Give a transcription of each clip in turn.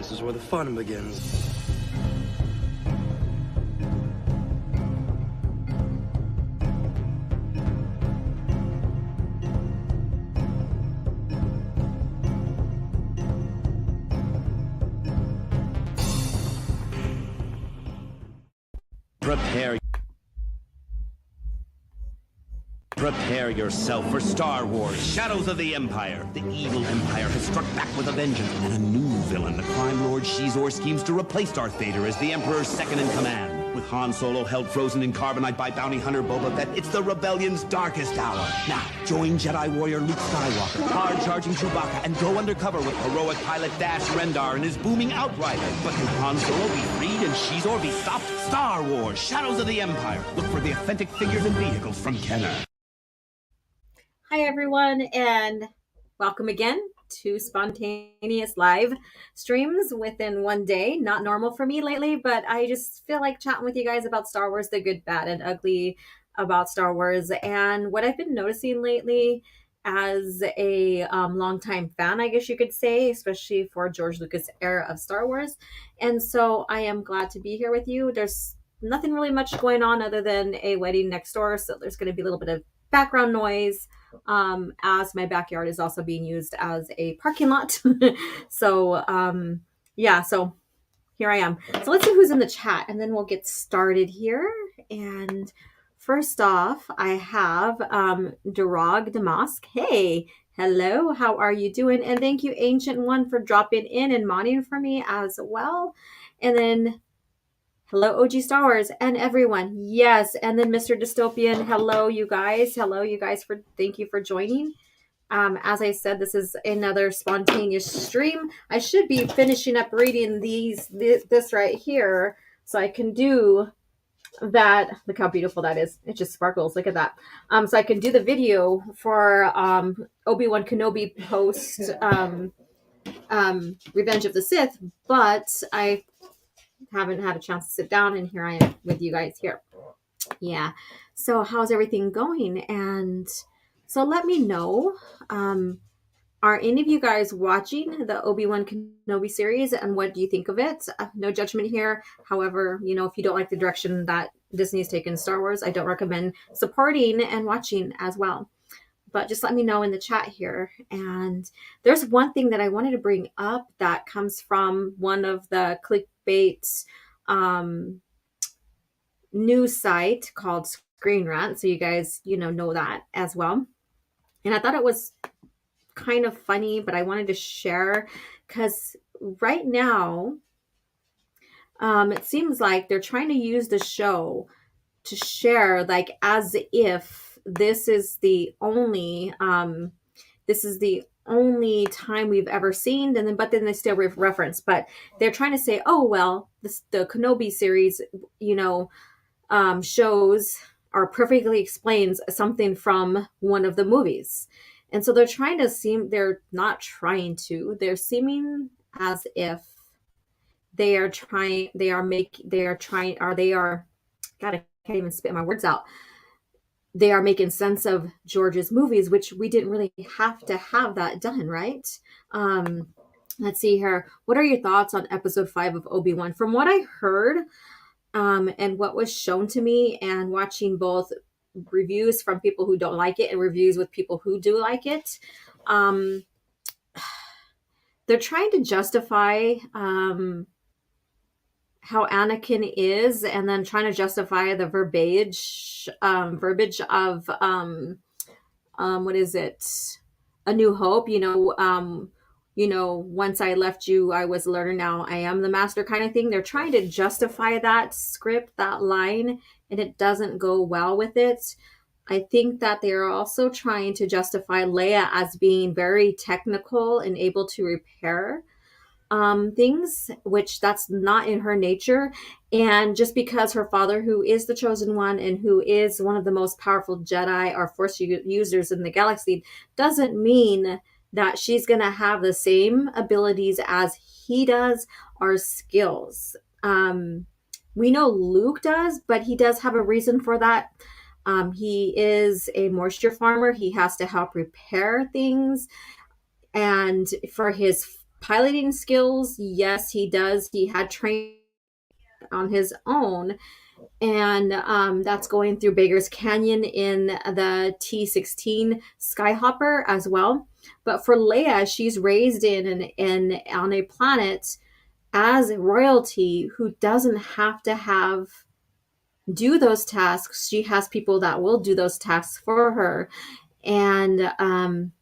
This is where the fun begins. Prepare yourself for Star Wars, Shadows of the Empire. The evil Empire has struck back with a vengeance, and a new villain, the crime lord Shizor, schemes to replace Darth Vader as the Emperor's second-in-command. With Han Solo held frozen in carbonite by bounty hunter Boba Fett, it's the rebellion's darkest hour. Now, join Jedi warrior Luke Skywalker, hard-charging Chewbacca, and go undercover with heroic pilot Dash Rendar and his booming Outrider. But can Han Solo be freed and Shizor be stopped? Star Wars, Shadows of the Empire. Look for the authentic figures and vehicles from Kenner. Hi, everyone, and welcome again to spontaneous live streams within one day. Not normal for me lately, but I just feel like chatting with you guys about Star Wars, the good, bad, and ugly about Star Wars. And what I've been noticing lately as a longtime fan, I guess you could say, especially for George Lucas' era of Star Wars. And so I am glad to be here with you. There's nothing really much going on other than a wedding next door, so there's going to be a little bit of background noise, as my backyard is also being used as a parking lot. So so here I am. So let's see who's in the chat, and then we'll get started here. And first off, I have Durag Damask. Hey, hello, how are you doing? And thank you, Ancient One, for dropping in and modding for me as well. And then hello, OG Star Wars and everyone. Yes. And then Mr. Dystopian. Hello, you guys. Hello, you guys. Thank you for joining. As I said, this is another spontaneous stream. I should be finishing up reading this right here, so I can do that. Look how beautiful that is. It just sparkles. Look at that. So I can do the video for Obi-Wan Kenobi post Revenge of the Sith, but I haven't had a chance to sit down, and here I am with you guys here. Yeah. So how's everything going? And so let me know, are any of you guys watching the Obi-Wan Kenobi series, and what do you think of it? No judgment here. However, if you don't like the direction that Disney's taken Star Wars, I don't recommend supporting and watching as well. But just let me know in the chat here. And there's one thing that I wanted to bring up that comes from one of the clickbait news site called Screen Rant. So you guys, know that as well. And I thought it was kind of funny, but I wanted to share because right now, it seems like they're trying to use the show to share, like, as if this is the only time we've ever seen, but then they still reference, but they're trying to say, oh well, the Kenobi series, shows or perfectly explains something from one of the movies, and so they're seeming as if God, I can't even spit my words out. They are making sense of George's movies, which we didn't really have to have that done, right? Let's see here. What are your thoughts on episode 5 of Obi-Wan? From what I heard, and what was shown to me, and watching both reviews from people who don't like it and reviews with people who do like it, they're trying to justify how Anakin is, and then trying to justify the verbiage of what is it? A New Hope. Once I left you, I was a learner. Now I am the master, kind of thing. They're trying to justify that script, that line, and it doesn't go well with it. I think that they are also trying to justify Leia as being very technical and able to repair things, which that's not in her nature. And just because her father, who is the chosen one and who is one of the most powerful Jedi or Force users in the galaxy, doesn't mean that she's going to have the same abilities as he does or skills. We know Luke does, but he does have a reason for that. He is a moisture farmer. He has to help repair things. And for his Piloting skills, yes, he does. He had training on his own, and that's going through Baker's Canyon in the T-16 Skyhopper as well. But for Leia, she's raised in on a planet as royalty who doesn't have to have do those tasks. She has people that will do those tasks for her. And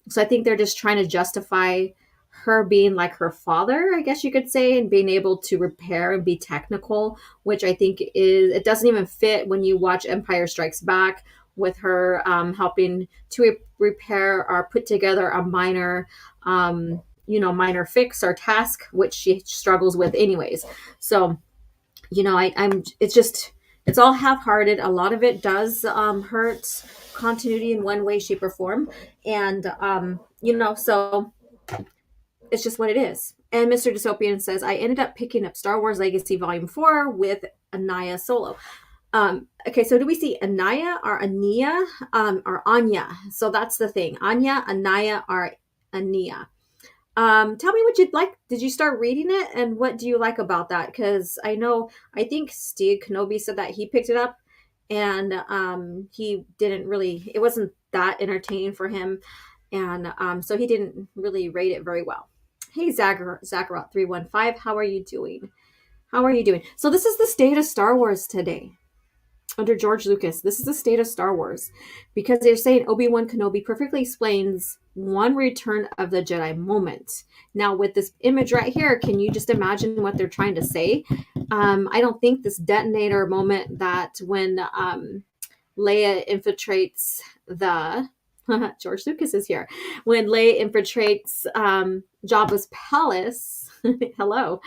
so I think they're just trying to justify her being like her father, I guess you could say, and being able to repair and be technical, which I think is, it doesn't even fit when you watch Empire Strikes Back with her helping to repair or put together a minor, minor fix or task, which she struggles with anyways. So, it's just, it's all half-hearted. A lot of it does hurt continuity in one way, shape, or form. And, so it's just what it is. And Mr. Dystopian says, I ended up picking up Star Wars Legacy Volume 4 with Anaya Solo. Okay, so do we see Anaya or Ania or Anya? So that's the thing. Anya, Anaya, or Ania. Tell me what you'd like. Did you start reading it, and what do you like about that? Because I think Steve Kenobi said that he picked it up, and he didn't really. It wasn't that entertaining for him, and so he didn't really rate it very well. Hey, Zachariah 315, how are you doing? How are you doing? So this is the state of Star Wars today. Under George Lucas, this is the state of Star Wars, because they're saying Obi-Wan Kenobi perfectly explains one Return of the Jedi moment. Now, with this image right here, can you just imagine what they're trying to say? I don't think this detonator moment that when Leia infiltrates the George Lucas is here. When Leia infiltrates Jabba's palace, hello,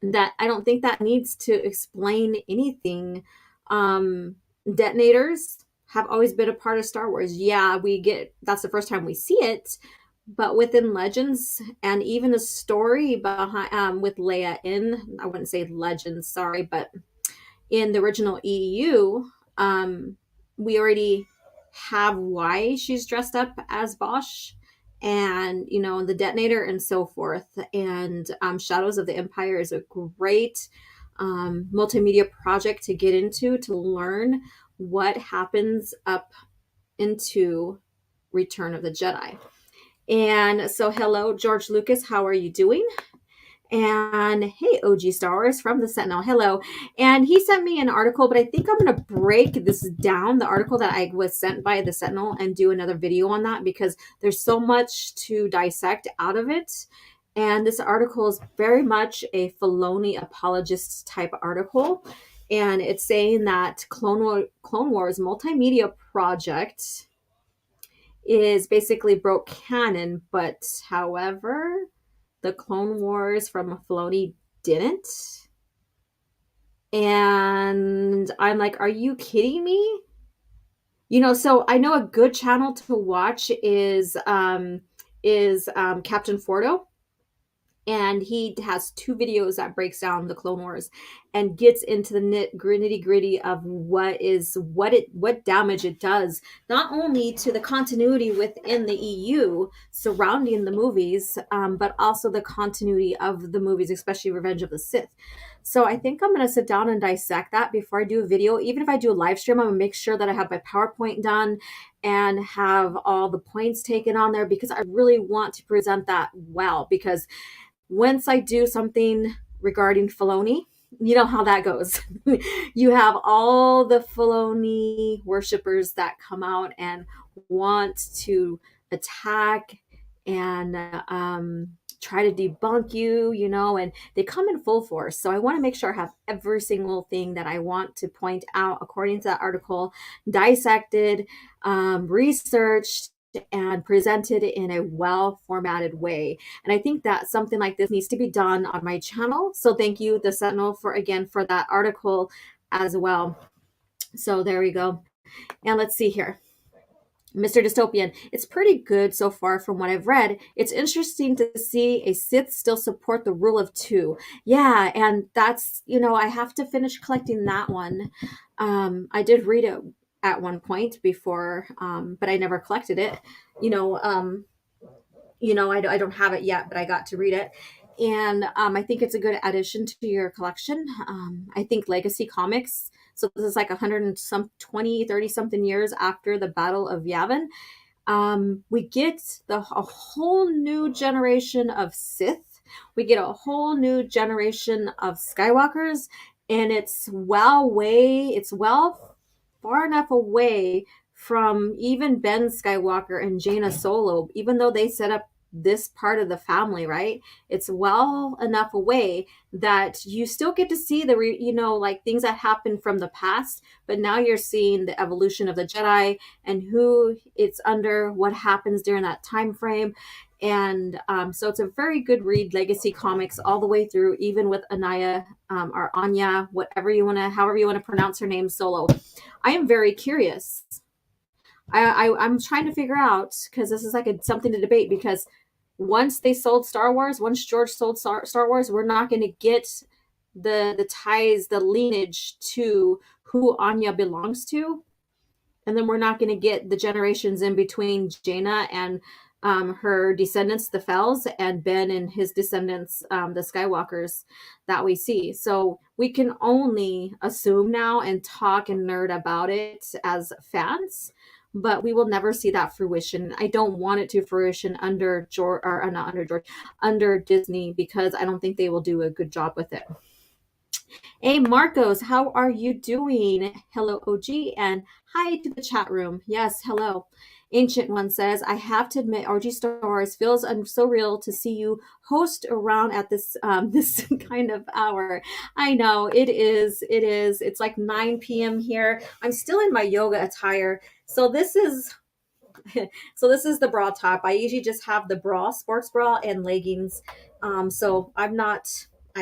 that I don't think that needs to explain anything. Detonators have always been a part of Star Wars. Yeah, that's the first time we see it, but within Legends and even the story behind with Leia I wouldn't say Legends, sorry, but in the original EU, we already have why she's dressed up as Bosch, and the detonator and so forth. And Shadows of the Empire is a great multimedia project to get into, to learn what happens up into Return of the Jedi. And so, hello, George Lucas, how are you doing? And hey, OG Star Wars from the Sentinel, hello. And he sent me an article, but I think I'm going to break this down, the article that I was sent by the Sentinel, and do another video on that, because there's so much to dissect out of it. And this article is very much a Filoni apologist type article. And it's saying that Clone Wars multimedia project is basically broke canon, but however, the Clone Wars from Filoni didn't. And I'm like, are you kidding me? So I know a good channel to watch is Captain Fordo. And he has 2 videos that breaks down the Clone Wars and gets into the nitty gritty of what damage it does, not only to the continuity within the EU surrounding the movies, but also the continuity of the movies, especially Revenge of the Sith. So I think I'm going to sit down and dissect that before I do a video. Even if I do a live stream, I'm going to make sure that I have my PowerPoint done and have all the points taken on there, because I really want to present that well. Because once I do something regarding Filoni, you know how that goes. You have all the Filoni worshippers that come out and want to attack and try to debunk you, and they come in full force. So I want to make sure I have every single thing that I want to point out according to that article dissected, researched, and presented in a well-formatted way. And I think that something like this needs to be done on my channel. So thank you, the Sentinel, for that article as well. So there we go. And let's see here. Mr. Dystopian, it's pretty good so far from what I've read. It's interesting to see a Sith still support the rule of 2. Yeah, and that's, I have to finish collecting that one. I did read it at one point before, but I never collected it. I don't have it yet, but I got to read it. And I think it's a good addition to your collection. I think Legacy Comics, so this is like 100 and some 20, 30 something years after the Battle of Yavin. We get a whole new generation of Sith. We get a whole new generation of Skywalkers, and it's well far enough away from even Ben Skywalker and Jaina Solo, even though they set up this part of the family, right? It's well enough away that you still get to see like things that happened from the past, but now you're seeing the evolution of the Jedi and who it's under, what happens during that time frame. And so it's a very good read, Legacy Comics, all the way through, even with Anaya or Anya, however you want to pronounce her name, Solo. I am very curious. I'm trying to figure out, because this is like something to debate, because once George sold Star Wars, we're not going to get the ties, the lineage to who Anya belongs to. And then we're not going to get the generations in between Jaina and her descendants, the Fells, and Ben and his descendants, the Skywalkers that we see. So we can only assume now and talk and nerd about it as fans, but we will never see that fruition. I don't want it to fruition under George, or not under George, under Disney, because I don't think they will do a good job with it. Hey, Marcos, how are you doing? Hello, OG, and hi to the chat room. Yes, hello. Ancient One says, I have to admit, RG Stars feels so real to see you host around at this this kind of hour. I know, it is. It's like 9 p.m. here. I'm still in my yoga attire. So this is the bra top. I usually just have the bra, sports bra, and leggings. So I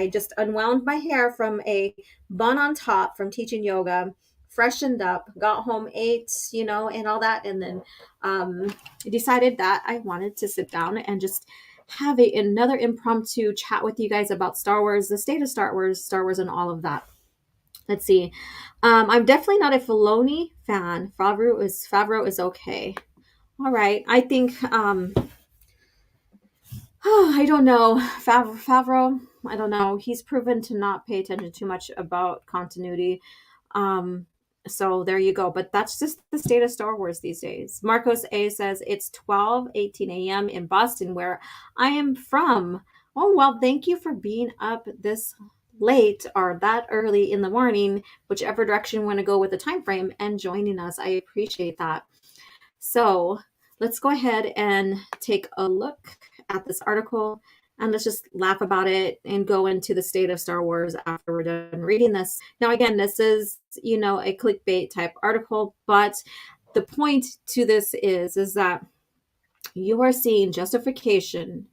just unwound my hair from a bun on top from teaching yoga, freshened up, got home, ate, and all that. And then decided that I wanted to sit down and just have another impromptu chat with you guys about Star Wars, the state of Star Wars, and all of that. Let's see. I'm definitely not a Filoni fan. Favreau is okay. All right. I think I don't know. Favreau, I don't know. He's proven to not pay attention too much about continuity. So there you go. But that's just the state of Star Wars these days. Marcos A says it's 12:18 a.m. in Boston, where I am from. Oh, well, thank you for being up this late or that early in the morning, whichever direction you want to go with the time frame, and joining us. I appreciate that. So let's go ahead and take a look at this article, and let's just laugh about it and go into the state of Star Wars after we're done reading this. Now, again, this is, a clickbait type article, but the point to this is that you are seeing justification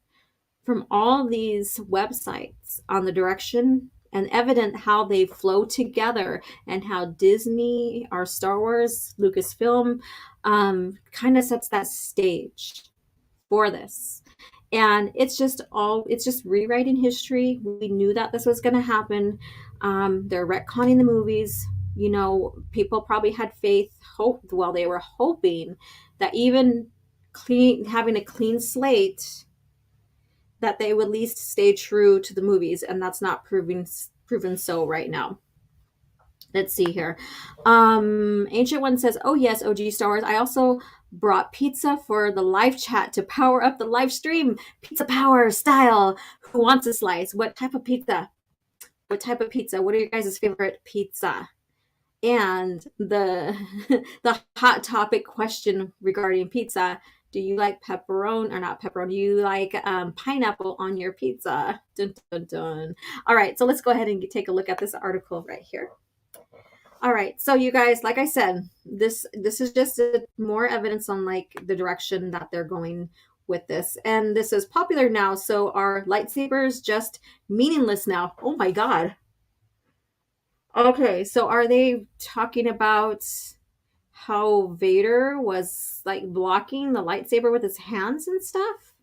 from all these websites on the direction and evident how they flow together, and how Disney or Star Wars, Lucasfilm, kind of sets that stage for this. And it's just rewriting history. We knew that this was going to happen. They're retconning the movies. People probably had they were hoping that even having a clean slate, that they would at least stay true to the movies, and that's not proven so right now. Let's see here. Ancient One says, oh yes, OG Star Wars. I also brought pizza for the live chat to power up the live stream. Pizza power style. Who wants a slice? What type of pizza? What are your guys' favorite pizza? And the the hot topic question regarding pizza: do you like pepperoni or not pepperoni? Do you like pineapple on your pizza? Dun, dun, dun. All right, so let's go ahead and take a look at this article right here. All right, so you guys, like I said, this is just more evidence on like the direction that they're going with this. And this is popular now, so are lightsabers just meaningless now? Oh my god. Okay, so are they talking about how Vader was like blocking the lightsaber with his hands and stuff?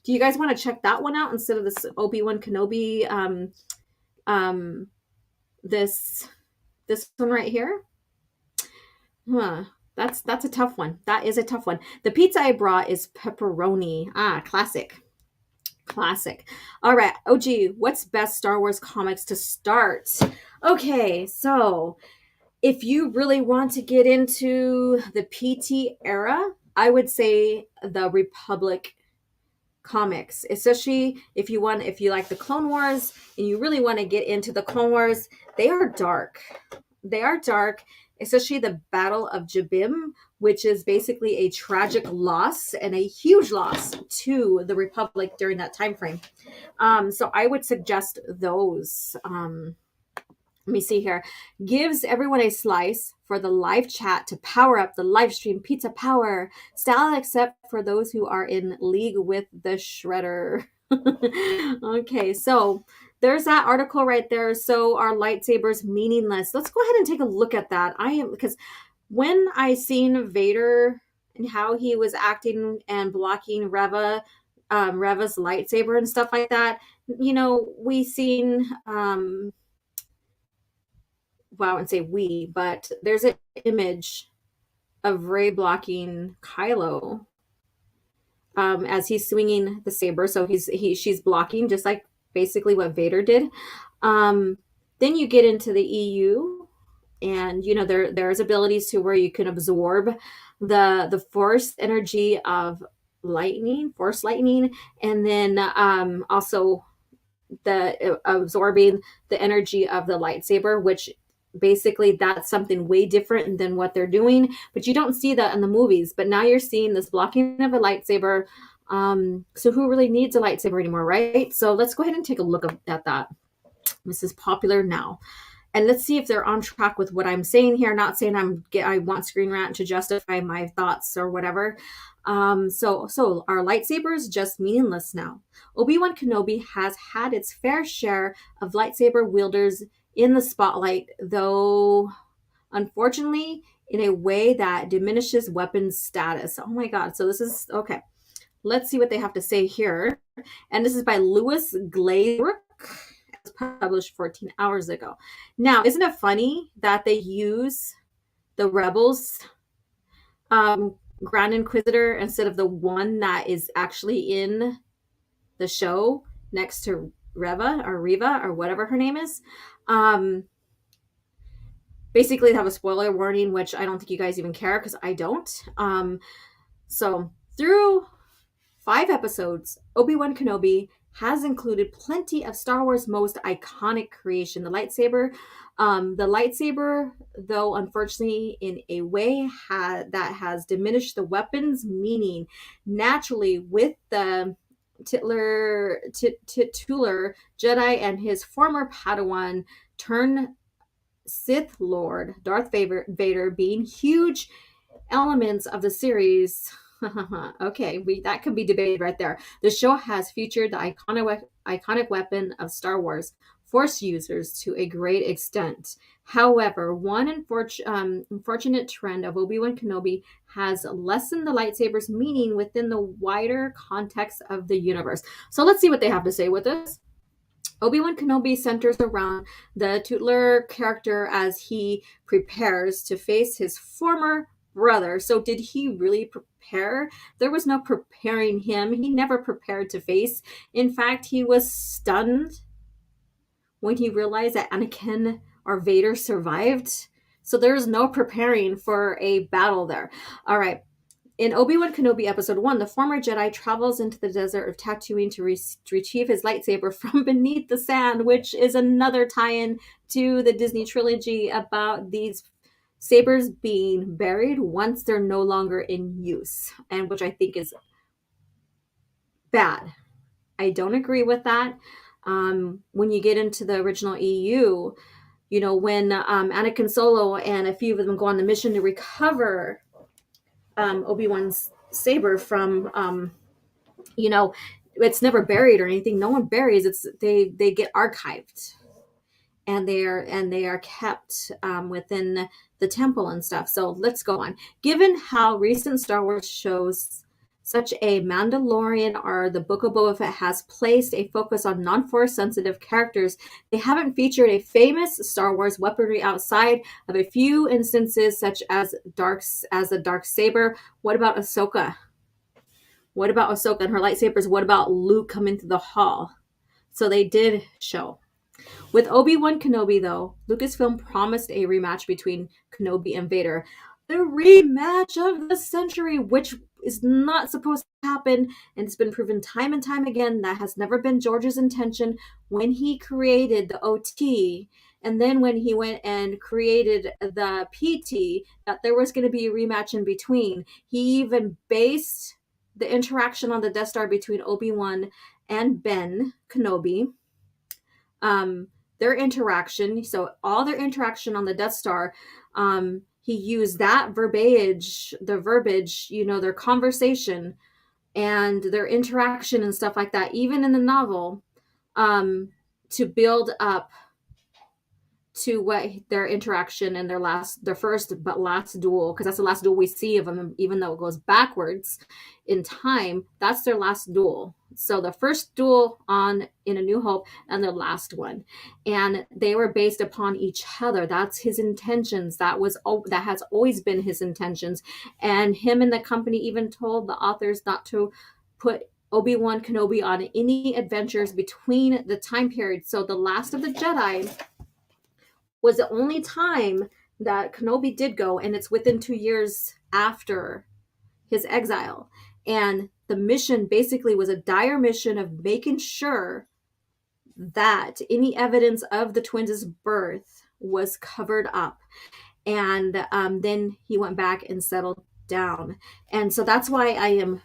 Do you guys want to check that one out instead of this Obi-Wan Kenobi this one right here? That's a tough one. That is a tough one. The pizza I brought is pepperoni. Ah, classic. Classic. All right, OG, what's best Star Wars comics to start? Okay, so if you really want to get into the PT era, I would say the Republic comics, especially if you like the Clone Wars and you really want to get into the Clone Wars. They are dark. They are dark, especially the Battle of Jabim, which is basically a tragic loss and a huge loss to the Republic during that time frame. So I would suggest those. Let me see here. Gives everyone a slice for the live chat to power up the live stream pizza power style, except for those who are in league with the shredder. Okay, so there's that article right there. So are lightsabers meaningless? Let's go ahead and take a look at that. Because when I seen Vader and how he was acting and blocking Reva's lightsaber and stuff like that, we seen well, I wouldn't say we, but there's an image of Rey blocking Kylo as he's swinging the saber. So she's blocking just like basically what Vader did. Then you get into the EU, and there's abilities to where you can absorb the force energy of force lightning, and then also the absorbing the energy of the lightsaber, which basically that's something way different than what they're doing, but you don't see that in the movies. But now you're seeing this blocking of a lightsaber. So who really needs a lightsaber anymore, right? So let's go ahead and take a look at that. This is popular now, and let's see if they're on track with what I'm saying here. Not saying I want Screen Rant to justify my thoughts or whatever. So are lightsabers just meaningless now? Obi-Wan Kenobi has had its fair share of lightsaber wielders in the spotlight, though unfortunately in a way that diminishes weapons status. Oh my god. So this is okay. Let's see what they have to say here. And this is by Lewis Glazebrook. It was published 14 hours ago. Now, isn't it funny that they use the Rebels Grand Inquisitor instead of the one that is actually in the show next to Reva or whatever her name is? Basically, they have a spoiler warning, which I don't think you guys even care because I don't. So through 5 episodes, Obi-Wan Kenobi has included plenty of Star Wars' most iconic creation, the lightsaber. The lightsaber, though unfortunately in a way that has diminished the weapon's meaning naturally with the titular Jedi and his former Padawan turned Sith Lord Darth Vader being huge elements of the series. Okay, that could be debated right there. The show has featured the iconic weapon of Star Wars, Force users, to a great extent. However, one unfortunate trend of Obi-Wan Kenobi has lessened the lightsaber's meaning within the wider context of the universe. So let's see what they have to say with this. Obi-Wan Kenobi centers around the tutelar character as he prepares to face his former brother. So did he really prepare? There was no preparing him. He never prepared to face. In fact, he was stunned when he realized that Anakin or Vader survived. So there's no preparing for a battle there. All right. In Obi-Wan Kenobi Episode 1, the former Jedi travels into the desert of Tatooine to retrieve his lightsaber from beneath the sand, which is another tie-in to the Disney trilogy about these sabers being buried once they're no longer in use, and which I think is bad. I don't agree with that. When you get into the original EU, when Anakin Solo and a few of them go on the mission to recover Obi-Wan's saber from it's never buried or anything. No one buries it. They get archived, and they are kept within the temple and stuff. So let's go on. Given how recent Star Wars shows Such a Mandalorian or the Book of Boba Fett has placed a focus on non-force sensitive characters. They haven't featured a famous Star Wars weaponry outside of a few instances, such as the dark saber. What about Ahsoka? What about Ahsoka and her lightsabers? What about Luke coming through the hall? So they did show. With Obi-Wan Kenobi, though, Lucasfilm promised a rematch between Kenobi and Vader. The rematch of the century, which is not supposed to happen, and it's been proven time and time again that has never been George's intention when he created the OT, and then when he went and created the PT, that there was going to be a rematch in between. He even based the interaction on the Death Star between Obi-Wan and Ben Kenobi, their interaction, so all their interaction on the Death Star, he used that verbiage, their conversation and their interaction and stuff like that, even in the novel, to build up to what their interaction and their first but last duel, because that's the last duel we see of them, even though it goes backwards in time. That's their last duel. So the first duel in A New Hope and the last one, and they were based upon each other. That's his intentions. That has always been his intentions. And him and the company even told the authors not to put Obi-Wan Kenobi on any adventures between the time period. So the Last of the Jedi was the only time that Kenobi did go, and it's within 2 years after his exile. And the mission basically was a dire mission of making sure that any evidence of the twins' birth was covered up. And then he went back and settled down. And so that's why I am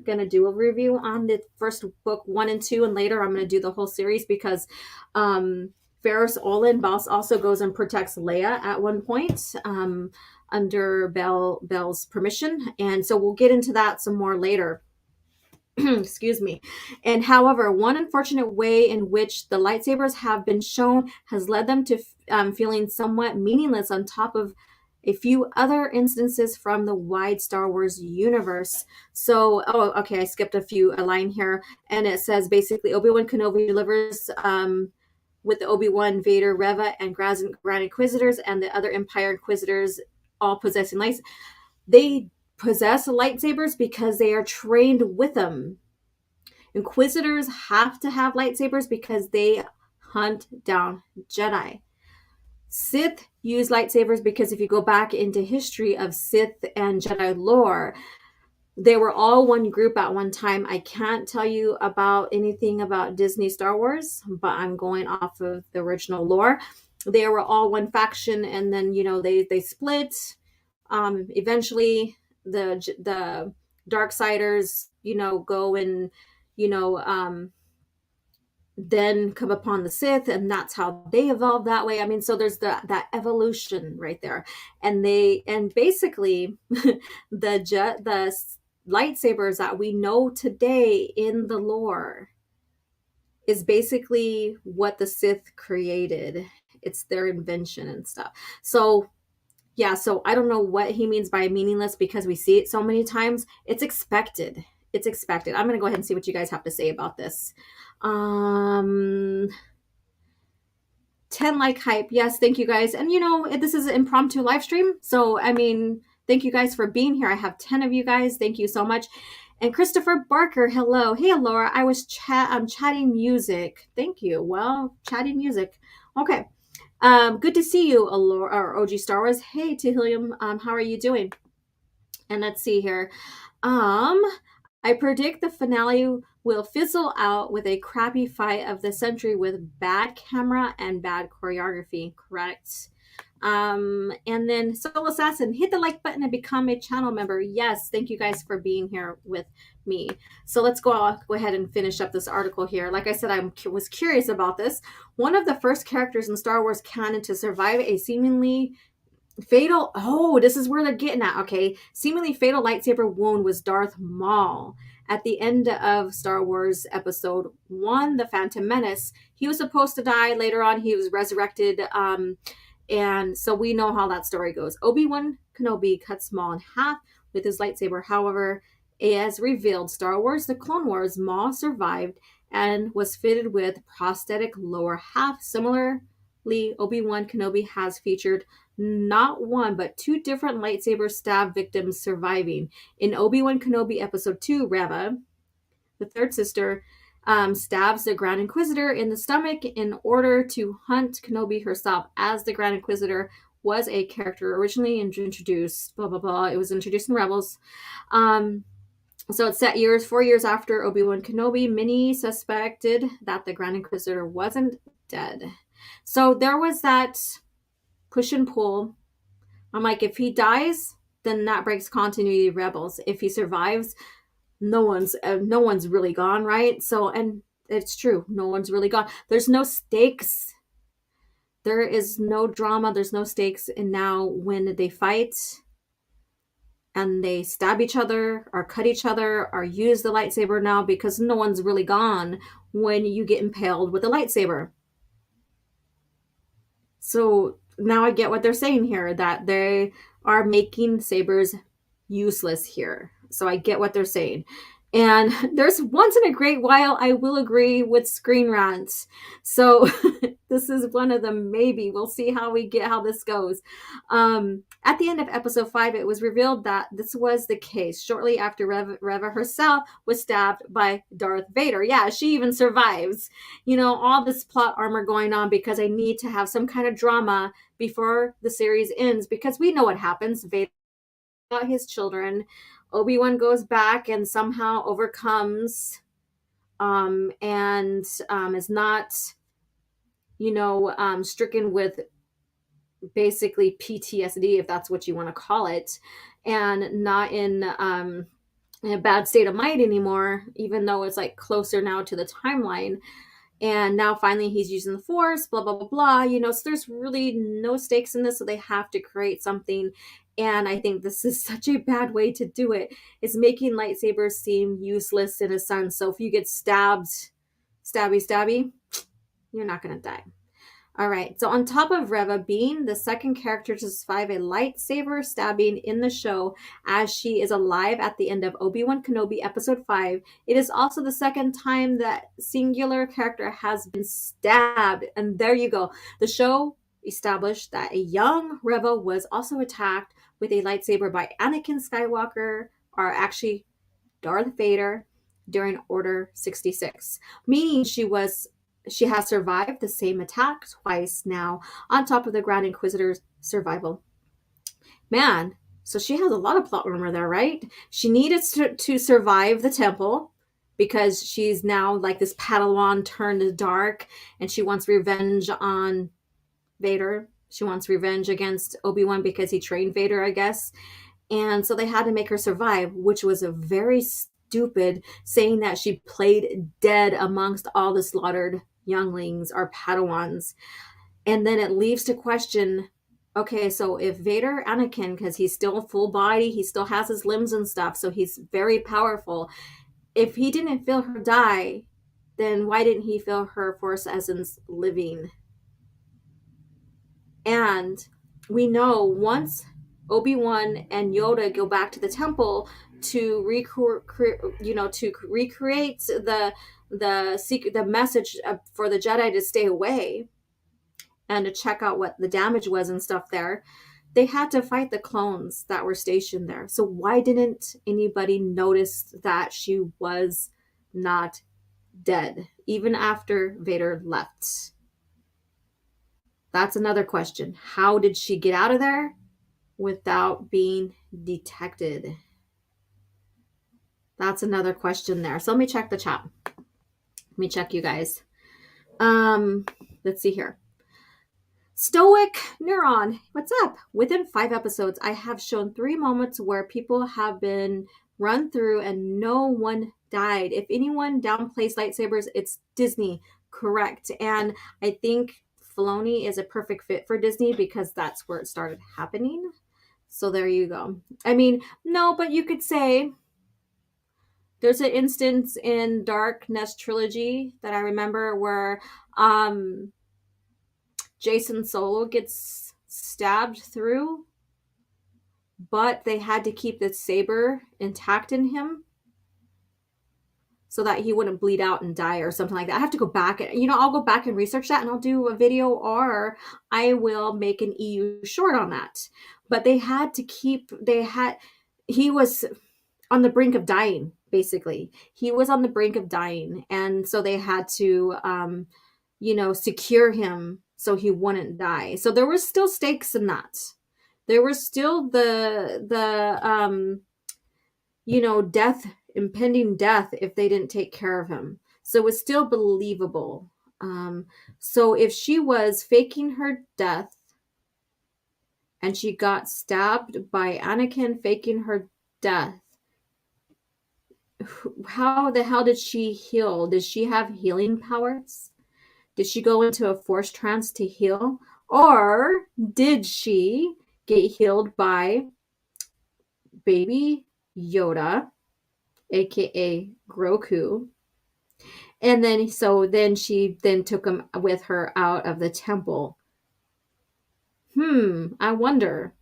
gonna do a review on the first book 1 and 2, and later I'm gonna do the whole series, because Ferris Olin Boss also goes and protects Leia at one point, under Bell's permission, and so we'll get into that some more later. Excuse me. And however, one unfortunate way in which the lightsabers have been shown has led them to feeling somewhat meaningless, on top of a few other instances from the wide Star Wars universe. So, I skipped a line here, and it says basically Obi-Wan Kenobi delivers with the Obi-Wan, Vader, Reva, and Grand Inquisitors, and the other Empire Inquisitors all possessing lights. They possess lightsabers because they are trained with them. Inquisitors have to have lightsabers because they hunt down Jedi. Sith use lightsabers because if you go back into history of Sith and Jedi lore, they were all one group at one time. I can't tell you about anything about Disney Star Wars, but I'm going off of the original lore. They were all one faction, and then they split. Eventually, the Darksiders go and then come upon the Sith, and that's how they evolved that way. I mean, so there's that evolution right there, and basically the lightsabers that we know today in the lore is basically what the Sith created. It's their invention and stuff. So yeah, so I don't know what he means by meaningless, because we see it so many times. It's expected. It's expected. I'm going to go ahead and see what you guys have to say about this. 10 like hype. Yes, thank you guys. And this is an impromptu live stream. So, I mean, thank you guys for being here. I have 10 of you guys. Thank you so much. And Christopher Barker, hello. Hey, Laura. I was chatting music. Thank you. Well, chatting music. Okay. Good to see you, Allura, or OG Star Wars. Hey, Tehillium, how are you doing? And let's see here. I predict the finale will fizzle out with a crappy fight of the century with bad camera and bad choreography. Correct. And then Soul Assassin, hit the like button and become a channel member. Yes, thank you guys for being here with me. So let's go ahead and finish up this article here. Like I said, I was curious about this. One of the first characters in Star Wars canon to survive a seemingly fatal, this is where they're getting at, okay? Seemingly fatal lightsaber wound was Darth Maul. At the end of Star Wars Episode 1, The Phantom Menace, he was supposed to die. Later on, he was resurrected, and so we know how that story goes. Obi-Wan Kenobi cuts Maul in half with his lightsaber. However, As revealed, Star Wars The Clone Wars, Maul survived and was fitted with prosthetic lower half. Similarly, Obi-Wan Kenobi has featured not one but two different lightsaber stab victims surviving. In Obi-Wan Kenobi Episode 2, Reva, the third sister, stabs the Grand Inquisitor in the stomach in order to hunt Kenobi herself, as the Grand Inquisitor was a character originally introduced, blah, blah, blah. It was introduced in Rebels. So it's set 4 years after Obi-Wan Kenobi. Many suspected that the Grand Inquisitor wasn't dead. So there was that push and pull. I'm like, if he dies, then that breaks continuity of Rebels. If he survives, no one's really gone, right? So, and it's true, no one's really gone. There's no stakes. There is no drama. There's no stakes. And now when they fight and they stab each other or cut each other or use the lightsaber now, because no one's really gone when you get impaled with a lightsaber. So now I get what they're saying here, that they are making sabers useless here. So I get what they're saying. And there's once in a great while I will agree with Screen Rant. So this is one of them, maybe. We'll see how this goes. At the end of episode 5, it was revealed that this was the case. Shortly after Reva herself was stabbed by Darth Vader. Yeah, she even survives. You know, all this plot armor going on because I need to have some kind of drama before the series ends, because we know what happens. Vader got his children. Obi-Wan goes back and somehow overcomes and is not, stricken with basically PTSD, if that's what you want to call it, and not in a bad state of mind anymore, even though it's like closer now to the timeline. And now finally he's using the Force, blah, blah, blah, blah. So there's really no stakes in this. So they have to create something. And I think this is such a bad way to do it. It's making lightsabers seem useless in a sense. So if you get stabbed, stabby, you're not going to die. All right. So on top of Reva being the second character to survive a lightsaber stabbing in the show, as she is alive at the end of Obi-Wan Kenobi Episode 5, it is also the second time that singular character has been stabbed. And there you go. The show established that a young Reva was also attacked with a lightsaber by Anakin Skywalker, or actually Darth Vader, during Order 66, meaning she has survived the same attack twice now, on top of the Grand Inquisitor's survival. Man, so she has a lot of plot armor there, right? She needed to survive the temple because she's now like this Padawan turned dark, and she wants revenge on Vader. She wants revenge against Obi-Wan because he trained Vader, I guess. And so they had to make her survive, which was a very stupid, saying that she played dead amongst all the slaughtered younglings or Padawans. And then it leaves to question, okay, so if Vader, Anakin, because he's still full body, he still has his limbs and stuff, so he's very powerful. If he didn't feel her die, then why didn't he feel her Force essence living? And we know once Obi-Wan and Yoda go back to the temple to recreate the secret, the message for the Jedi to stay away and to check out what the damage was and stuff there, they had to fight the clones that were stationed there. So why didn't anybody notice that she was not dead even after Vader left? That's another question. How did she get out of there without being detected? That's another question there. So let me check the chat. Let me check you guys. Let's see here. Stoic Neuron, what's up? Within 5 episodes, I have shown 3 moments where people have been run through and no one died. If anyone downplays lightsabers, it's Disney. Correct. And I think Filoni is a perfect fit for Disney because that's where it started happening. So there you go. I mean, no, but you could say there's an instance in Darkness Trilogy that I remember where Jason Solo gets stabbed through, but they had to keep the saber intact in him. so that he wouldn't bleed out and die or something like that. I have to go back and, I'll go back and research that, and I'll do a video, or I will make an EU short on that. But he was on the brink of dying, basically. He was on the brink of dying. And so they had to, secure him so he wouldn't die. So there was still stakes in that. There was still the impending death if they didn't take care of him. So it was still believable. So if she was faking her death and she got stabbed by Anakin faking her death, how the hell did she heal? Did she have healing powers? Did she go into a force trance to heal? Or did she get healed by baby Yoda, aka Grogu? And then she took him with her out of the temple. I wonder.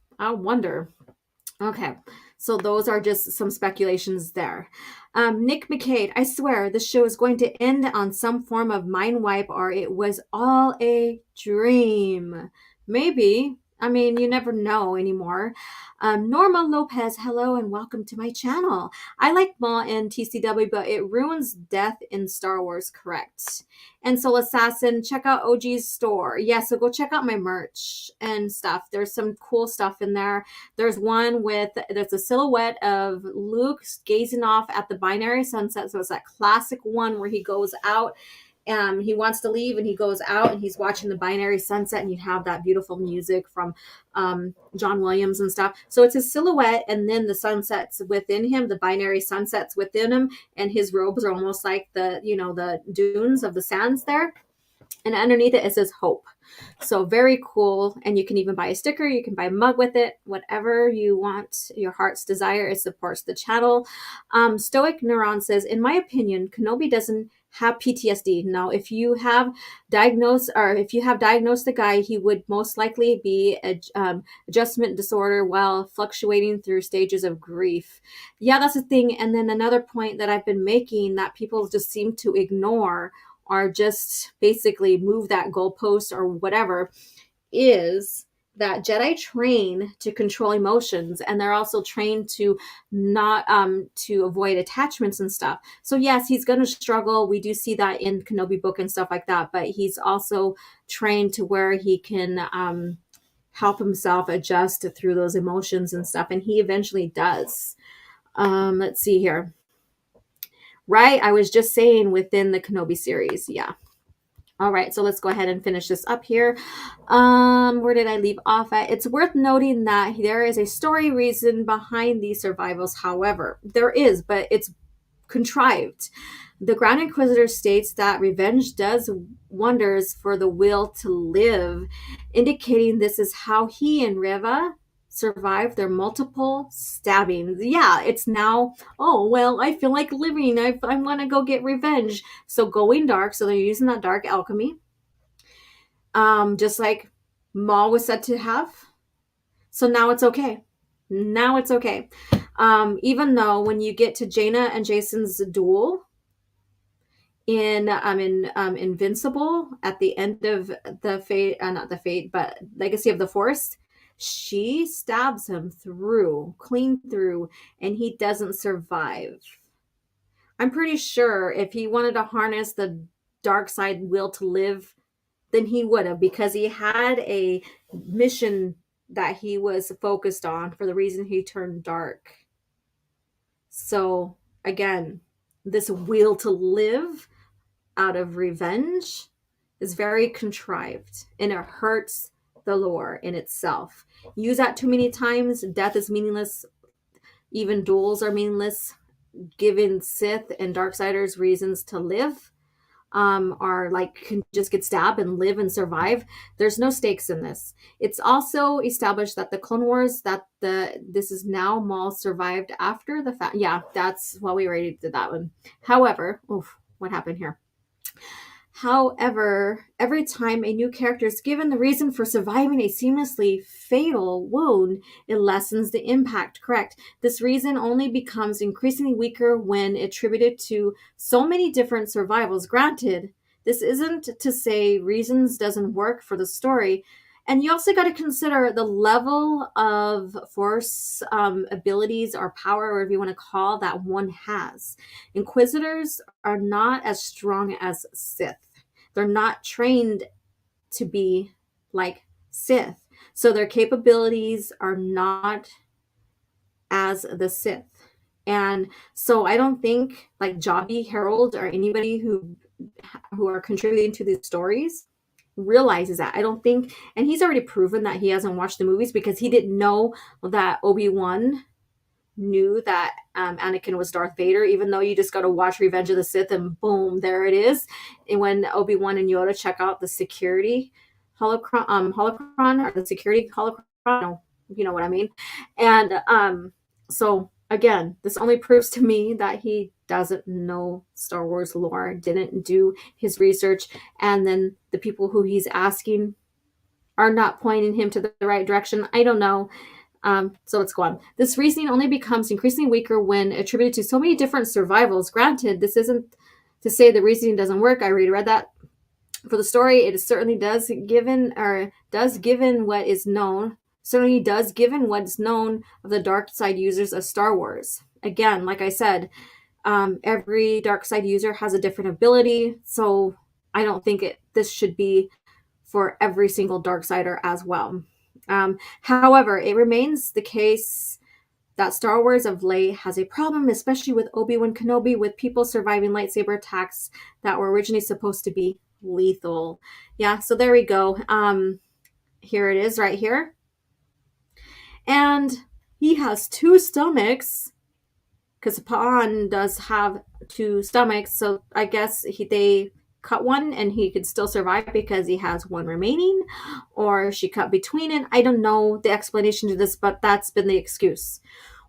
Okay, so those are just some speculations there. Nick McCade, I swear this show is going to end on some form of mind wipe, or it was all a dream. Maybe. I mean, you never know anymore. Norma Lopez, hello and welcome to my channel. I like Maul and TCW, but it ruins death in Star Wars, correct? And Soul Assassin, check out OG's store. Yeah, so go check out my merch and stuff. There's some cool stuff in there. There's a silhouette of Luke gazing off at the binary sunset. So it's that classic one where he goes out. He wants to leave and he goes out and he's watching the binary sunset, and you have that beautiful music from John Williams and stuff. So it's his silhouette, and then the sunsets within him, the binary sunsets within him, and his robes are almost like the dunes of the sands there. And underneath it says hope. So very cool. And you can even buy a sticker. You can buy a mug with it. Whatever you want, your heart's desire. It supports the channel. Stoic Neuron says, in my opinion, Kenobi doesn't have PTSD. Now, if you have diagnosed the guy, he would most likely be adjustment disorder while fluctuating through stages of grief. Yeah, that's the thing. And then another point that I've been making that people just seem to ignore, or just basically move that goalpost or whatever, is that Jedi train to control emotions, and they're also trained to not to avoid attachments and stuff. So yes, he's going to struggle. We do see that in Kenobi book and stuff like that, but he's also trained to where he can help himself adjust through those emotions and stuff, and he eventually does. Let's see here. Right, I was just saying within the Kenobi series, yeah. All right, so let's go ahead and finish this up here. Where did I leave off at? It's worth noting that there is a story reason behind these survivals. However, there is, but it's contrived. The Grand Inquisitor states that revenge does wonders for the will to live, indicating this is how he and Reva survived their multiple stabbings. Yeah, it's now, oh, well, I feel like living. I want to go get revenge. So going dark. So they're using that dark alchemy. Just like Maul was said to have. So now it's okay. Even though when you get to Jaina and Jason's duel in Invincible at the end of the Legacy of the Force, she stabs him clean through, and he doesn't survive. I'm pretty sure if he wanted to harness the dark side will to live, then he would have, because he had a mission that he was focused on for the reason he turned dark. So again, this will to live out of revenge is very contrived, and it hurts the lore in itself. Use that too many times, death is meaningless. Even duels are meaningless. Giving Sith and Darksiders reasons to live, are like, can just get stabbed and live and survive. There's no stakes in this. It's also established that the Clone Wars, this is now Maul survived after the fact. Yeah, that's, well, we already did that one. However, what happened here? However, every time a new character is given the reason for surviving a seamlessly fatal wound, it lessens the impact. Correct. This reason only becomes increasingly weaker when attributed to so many different survivals. Granted, this isn't to say reasons doesn't work for the story. And you also got to consider the level of force, abilities, or power, or whatever you want to call that one has. Inquisitors are not as strong as Sith. They're not trained to be like Sith. So their capabilities are not as the Sith. And so I don't think like Jobby, Harold, or anybody who are contributing to these stories realizes that. I don't think, and he's already proven that he hasn't watched the movies because he didn't know that Obi-Wan knew that Anakin was Darth Vader, even though you just got to watch Revenge of the Sith and boom, there it is. And when Obi-Wan and Yoda check out the security holocron or the security holocron, you know what I mean. And so again, this only proves to me that he doesn't know Star Wars lore, didn't do his research, and then the people who he's asking are not pointing him to the right direction. I don't know. So let's go on. This reasoning only becomes increasingly weaker when attributed to so many different survivals. Granted, this isn't to say the reasoning doesn't work. I already read that. For the story, it certainly does given what is known. Certainly does given what's known of the dark side users of Star Wars. Again, like I said, every dark side user has a different ability, so I don't think this should be for every single Darksider as well. However, it remains the case that Star Wars of late has a problem, especially with Obi-Wan Kenobi, with people surviving lightsaber attacks that were originally supposed to be lethal. Yeah, so there we go. Here it is right here. And he has two stomachs, because Pawn does have two stomachs, so I guess they cut one and he could still survive because he has one remaining, or she cut between it. I don't know the explanation to this, but that's been the excuse.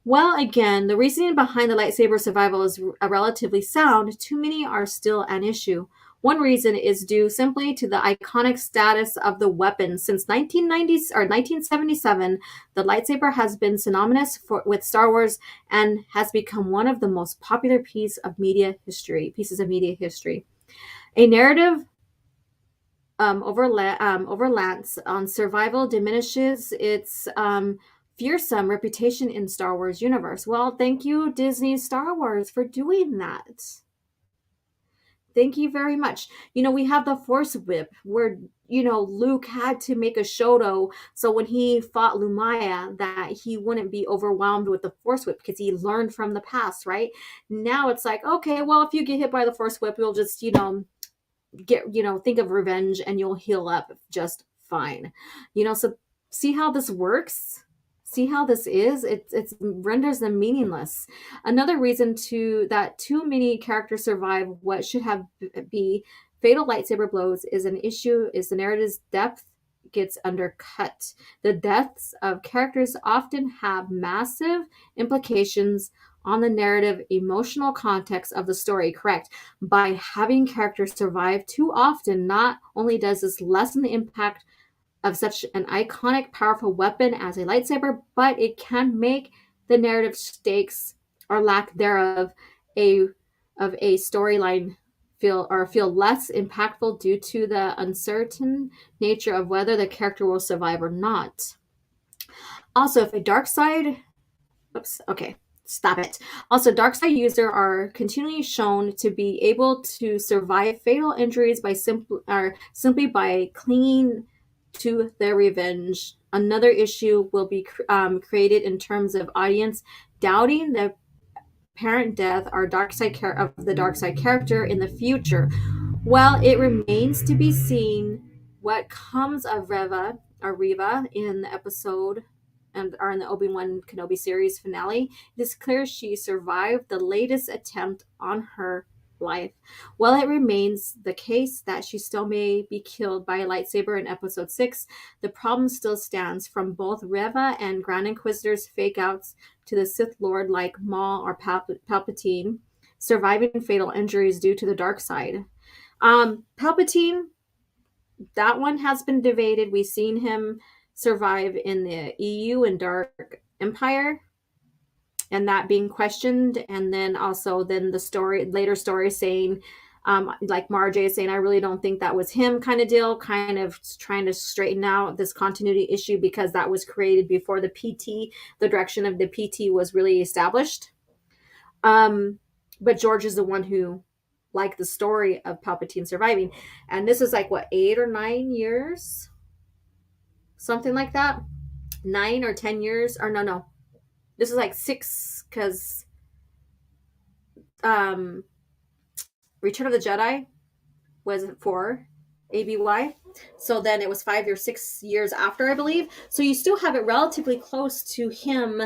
Well, again, the reasoning behind the lightsaber survival is relatively sound. Too many are still an issue. One reason is due simply to the iconic status of the weapon. Since 1977, the lightsaber has been synonymous with Star Wars and has become one of the most popular pieces of media history. A narrative overlaps on survival diminishes its fearsome reputation in Star Wars universe. Well, thank you, Disney Star Wars, for doing that. Thank you very much. We have the Force Whip where, Luke had to make a Shoto so when he fought Lumaya that he wouldn't be overwhelmed with the Force Whip because he learned from the past, right? Now it's like, okay, well, if you get hit by the Force Whip, you'll just, think of revenge and you'll heal up just fine. So see how this works? See how this is? It renders them meaningless. Another reason that too many characters survive what should have be fatal lightsaber blows is the narrative's depth gets undercut. The deaths of characters often have massive implications on the narrative emotional context of the story. Correct. By having characters survive too often, not only does this lessen the impact of such an iconic, powerful weapon as a lightsaber, but it can make the narrative stakes or lack thereof of a storyline feel less impactful due to the uncertain nature of whether the character will survive or not. Also, if a dark side, stop it. Also, dark side users are continually shown to be able to survive fatal injuries by simply by clinging to their revenge. Another issue will be created in terms of audience doubting the apparent death or dark side of the dark side character in the future. Well, it remains to be seen what comes of Reva in the episode or in the Obi-Wan Kenobi series finale. It is clear she survived the latest attempt on her life. While it remains the case that she still may be killed by a lightsaber in episode 6, the problem still stands. From both Reva and Grand Inquisitor's fake outs to the Sith Lord like Maul or Palpatine surviving fatal injuries due to the dark side. Palpatine, that one has been debated. We've seen him survive in the EU and Dark Empire, and that being questioned. And then also then the later story saying, like Marge is saying, I really don't think that was him, kind of deal, kind of trying to straighten out this continuity issue because that was created before the direction of the PT was really established. But George is the one who liked the story of Palpatine surviving. And this is like, what, 8 or 9 years? Something like that. 9 or 10 years. Or no. This is like 6, because Return of the Jedi was 4, ABY. So then it was 5 or 6 years after, I believe. So you still have it relatively close to him,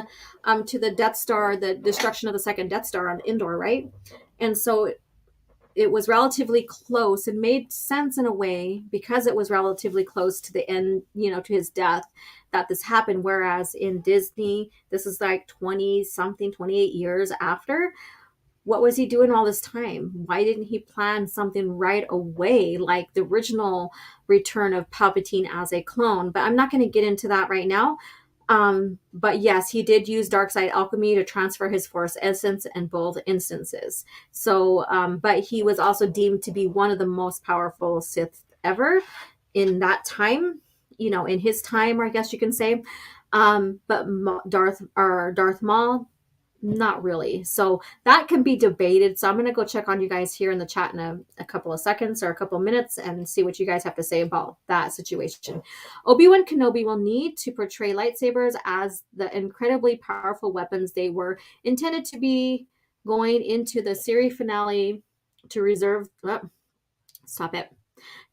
to the Death Star, the destruction of the second Death Star on Endor, right? And so it was relatively close and made sense in a way because it was relatively close to the end, to his death, that this happened. Whereas in Disney, this is like 20 something, 28 years after. What was he doing all this time? Why didn't he plan something right away, like the original return of Palpatine as a clone? But I'm not going to get into that right now. But yes, he did use dark side alchemy to transfer his Force essence in both instances. So, but he was also deemed to be one of the most powerful Sith ever in that time, in his time, or I guess you can say. But Darth Maul, not really. So that can be debated. So I'm going to go check on you guys here in the chat in a couple of seconds or a couple of minutes and see what you guys have to say about that situation. Obi-Wan Kenobi will need to portray lightsabers as the incredibly powerful weapons they were intended to be going into the series finale to reserve.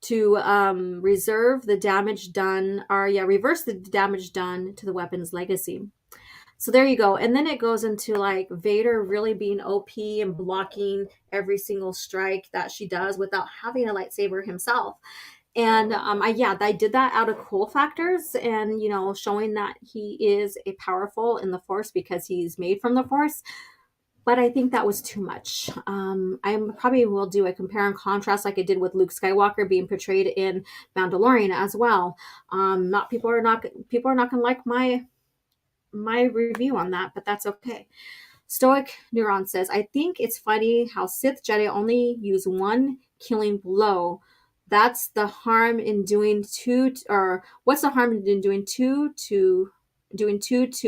To reserve the damage done, or reverse the damage done to the weapon's legacy. So there you go. And then it goes into like Vader really being OP and blocking every single strike that she does without having a lightsaber himself. And I did that out of cool factors and, showing that he is a powerful in the Force because he's made from the Force. But I think that was too much. I probably will do a compare and contrast like I did with Luke Skywalker being portrayed in Mandalorian as well. People are not going to like my review on that, but that's okay. Stoic Neuron says, I think it's funny how Sith Jedi only use one killing blow. That's the harm in doing two, or what's the harm in doing two to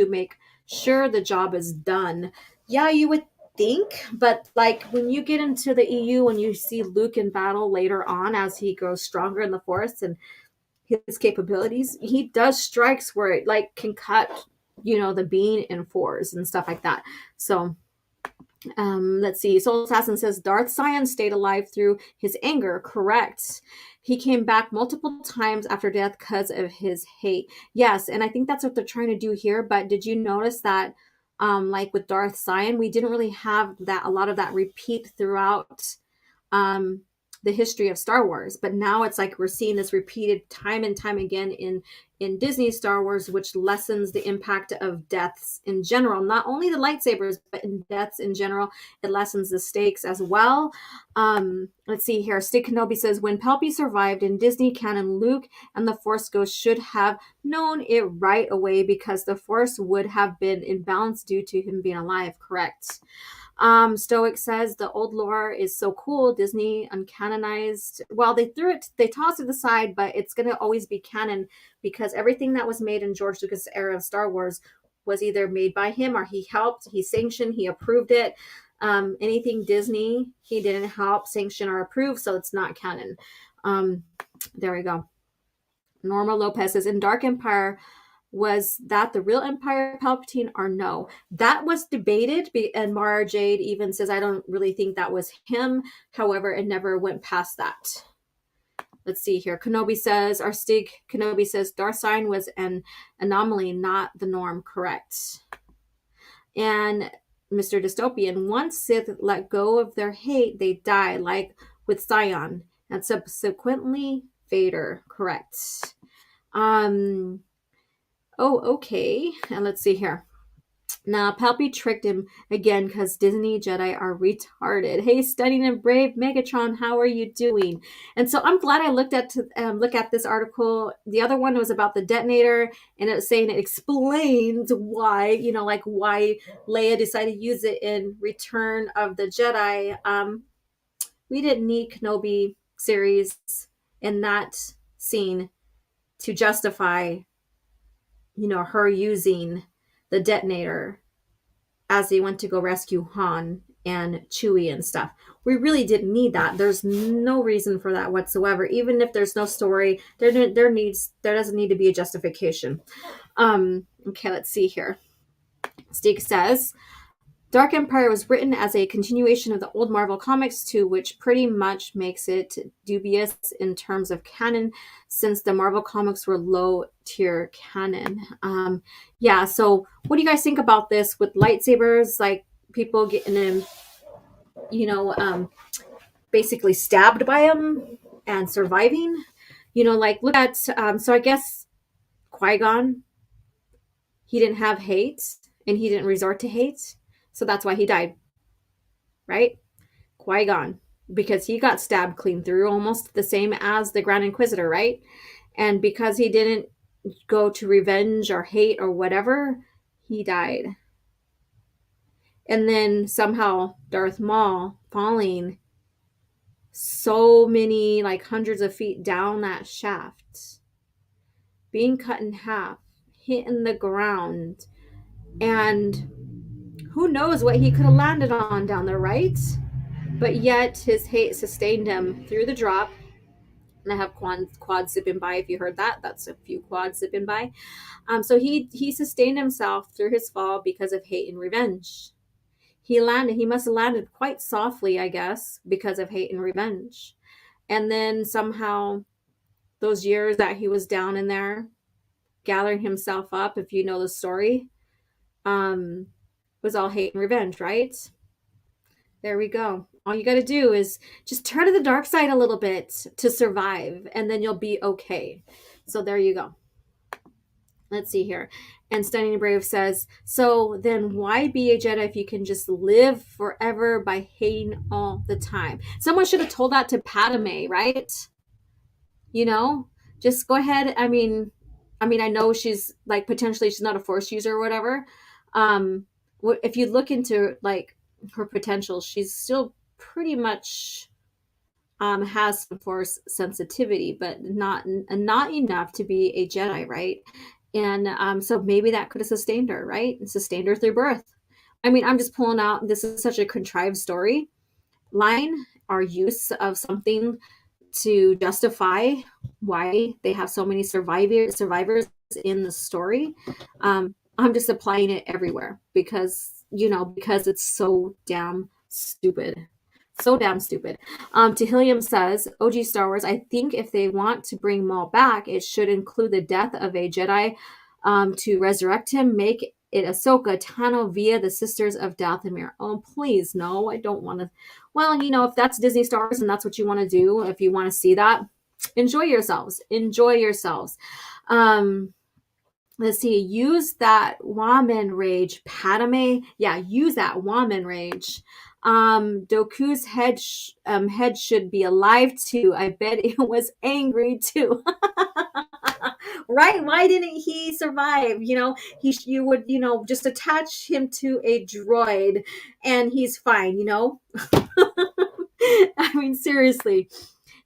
make sure the job is done? Yeah, you would think, but like when you get into the EU and you see Luke in battle later on as he grows stronger in the Force and his capabilities, he does strikes where it like can cut the beam in 4s and stuff like that. So let's see. Soul Assassin says Darth Sion stayed alive through his anger. Correct. He came back multiple times after death because of his hate. Yes, and I think that's what they're trying to do here. But did you notice that like with Darth Sion, we didn't really have that a lot of that repeat throughout the history of Star Wars, but now it's like we're seeing this repeated time and time again in Disney Star Wars, which lessens the impact of deaths in general, not only the lightsabers, but in deaths in general. It lessens the stakes as well. Let's see here. Stick Kenobi says, when Palpy survived in Disney canon, Luke and the Force Ghost should have known it right away because the Force would have been in balance due to him being alive. Correct. Stoic says the old lore is so cool. Disney uncanonized. Well, they tossed it aside, but it's going to always be canon because everything that was made in George Lucas' era of Star Wars was either made by him or he helped, he sanctioned, he approved it. Anything Disney, he didn't help, sanction, or approve, so it's not canon. There we go. Norma Lopez says, in Dark Empire, was that the real Empire Palpatine or no? That was debated, and Mara Jade even says, I don't really think that was him. However, it never went past that. Let's see here. Kenobi says, Kenobi says, Darth Sion was an anomaly, not the norm. Correct. And Mr. Dystopian, once Sith let go of their hate, they die, like with Sion, and subsequently Vader. Correct. Oh, okay. And let's see here. Now, Palpy tricked him again because Disney Jedi are retarded. Hey, stunning and brave Megatron, how are you doing? And so I'm glad I look at this article. The other one was about the detonator, and it was saying it explains why, like why Leia decided to use it in Return of the Jedi. We didn't need Kenobi series in that scene to justify, her using the detonator as they went to go rescue Han and Chewie and stuff. We really didn't need that. There's no reason for that whatsoever. Even if there's no story, there doesn't need to be a justification. Okay, let's see here. Steak says, Dark Empire was written as a continuation of the old Marvel Comics too, which pretty much makes it dubious in terms of canon, since the Marvel Comics were low-tier canon. Yeah, so what do you guys think about this with lightsabers, like people getting basically stabbed by them and surviving? Like look at, so I guess Qui-Gon, he didn't have hate and he didn't resort to hate, so that's why he died. Right? Qui-Gon, because he got stabbed clean through, almost the same as the Grand Inquisitor, right? And because he didn't go to revenge or hate or whatever, he died. And then somehow Darth Maul falling so many, like hundreds of feet down that shaft, being cut in half, hitting the ground, and who knows what he could have landed on down there, right? But yet his hate sustained him through the drop. And I have quads zipping by. If you heard that, that's a few quads zipping by. So he sustained himself through his fall because of hate and revenge. He must have landed quite softly, I guess, because of hate and revenge. And then somehow those years that he was down in there, gathering himself up, if you know the story, was all hate and revenge, right? There we go. All you got to do is just turn to the dark side a little bit to survive, and then you'll be okay. So there you go. Let's see here. And Stunning and Brave says, so then why be a Jedi if you can just live forever by hating all the time? Someone should have told that to Padme, right? Just go ahead. I mean, I know she's like potentially she's not a Force user or whatever. If you look into like her potential, she's still pretty much has some Force sensitivity, but not enough to be a Jedi, right? And so maybe that could have sustained her, right? And sustained her through birth. I mean, I'm just pulling out, this is such a contrived story line or use of something to justify why they have so many survivors in the story. I'm just applying it everywhere because it's so damn stupid. So damn stupid. Tehillium says, OG Star Wars, I think if they want to bring Maul back, it should include the death of a Jedi to resurrect him. Make it Ahsoka Tano via the Sisters of Dathomir. Oh, please, no, I don't want to. Well, if that's Disney Star Wars and that's what you want to do, if you want to see that, enjoy yourselves. Enjoy yourselves. Let's see. Use that woman rage, Padme. Yeah, use that woman rage. Doku's head should be alive too. I bet it was angry too. Right? Why didn't he survive? You would just attach him to a droid and he's fine. I mean, seriously.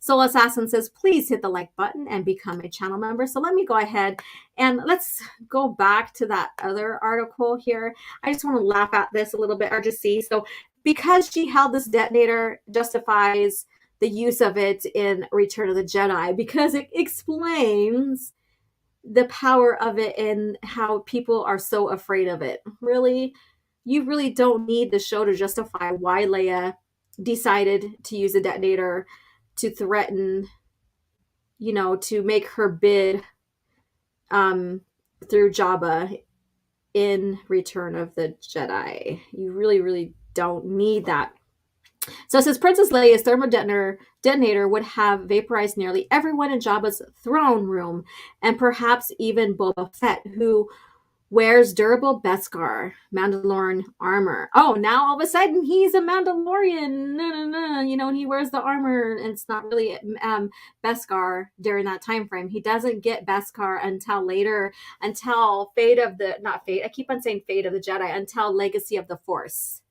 Soul Assassin says, please hit the like button and become a channel member. So let me go ahead and let's go back to that other article here. I just want to laugh at this a little bit or just see. So because she held this detonator justifies the use of it in Return of the Jedi, because it explains the power of it and how people are so afraid of it. Really, you really don't need the show to justify why Leia decided to use a detonator to threaten, to make her bid through Jabba in Return of the Jedi. You really, really don't need that. So it says Princess Leia's thermal detonator would have vaporized nearly everyone in Jabba's throne room, and perhaps even Boba Fett, who wears durable Beskar Mandalorian armor. Oh, now all of a sudden he's a Mandalorian. And he wears the armor, and it's not really Beskar during that time frame. He doesn't get Beskar until later, until I keep on saying Fate of the Jedi, until Legacy of the Force.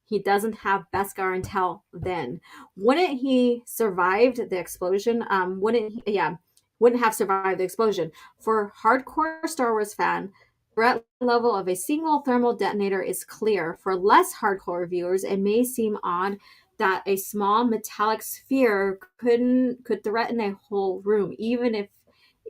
He doesn't have Beskar until then. Wouldn't he survived the explosion? Wouldn't have survived the explosion. For hardcore Star Wars fan, threat level of a single thermal detonator is clear. For less hardcore viewers, it may seem odd that a small metallic sphere could threaten a whole room, even if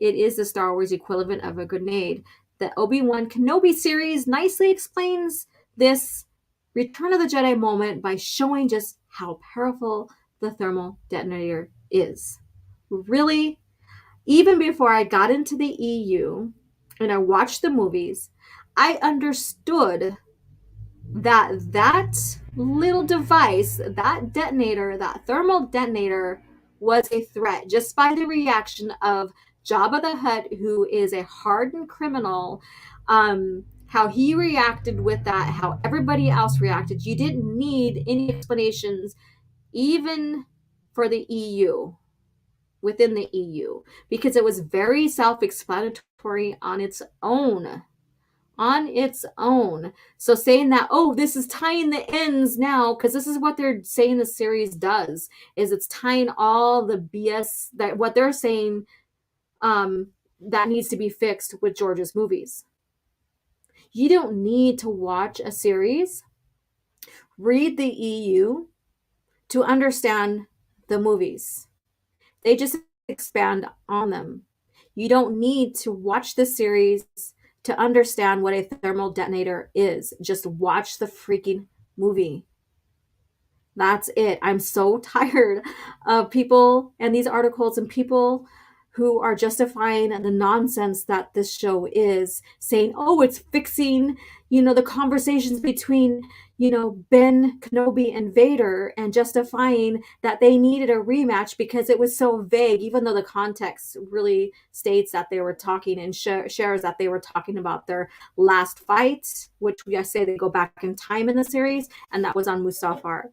it is the Star Wars equivalent of a grenade. The Obi-Wan Kenobi series nicely explains this Return of the Jedi moment by showing just how powerful the thermal detonator is. Really, even before I got into the EU and I watched the movies, I understood that little device, that detonator, that thermal detonator, was a threat just by the reaction of Jabba the Hutt, who is a hardened criminal, how he reacted with that, how everybody else reacted. You didn't need any explanations, even for the EU, within the EU, because it was very self-explanatory on its own. So saying that, oh, this is tying the ends now, because this is what they're saying the series does, is it's tying all the BS that what they're saying that needs to be fixed with George's movies. You don't need to watch a series, read the EU to understand the movies. They just expand on them. You don't need to watch the series to understand what a thermal detonator is. Just watch the freaking movie. That's it. I'm so tired of people and these articles and people who are justifying the nonsense that this show is, saying, oh, it's fixing, the conversations between, Ben Kenobi and Vader, and justifying that they needed a rematch because it was so vague, even though the context really states that they were talking and shares that they were talking about their last fight, which I say they go back in time in the series, and that was on Mustafar.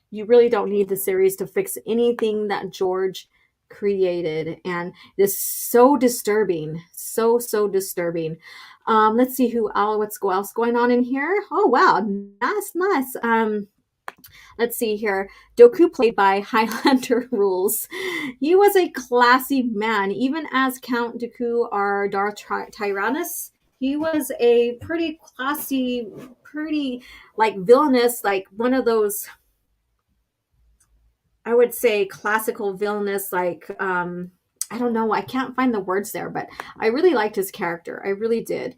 You really don't need the series to fix anything that George created, and this is so disturbing, so disturbing. Let's see what's else going on in here. Oh wow, nice. Let's see here. Dooku, played by Highlander Rules. He was a classy man, even as Count Dooku or Darth Tyrannus. He was a pretty classy, pretty villainous, one of those, I would say, classical villainous, I don't know, I can't find the words there, but I really liked his character. I really did.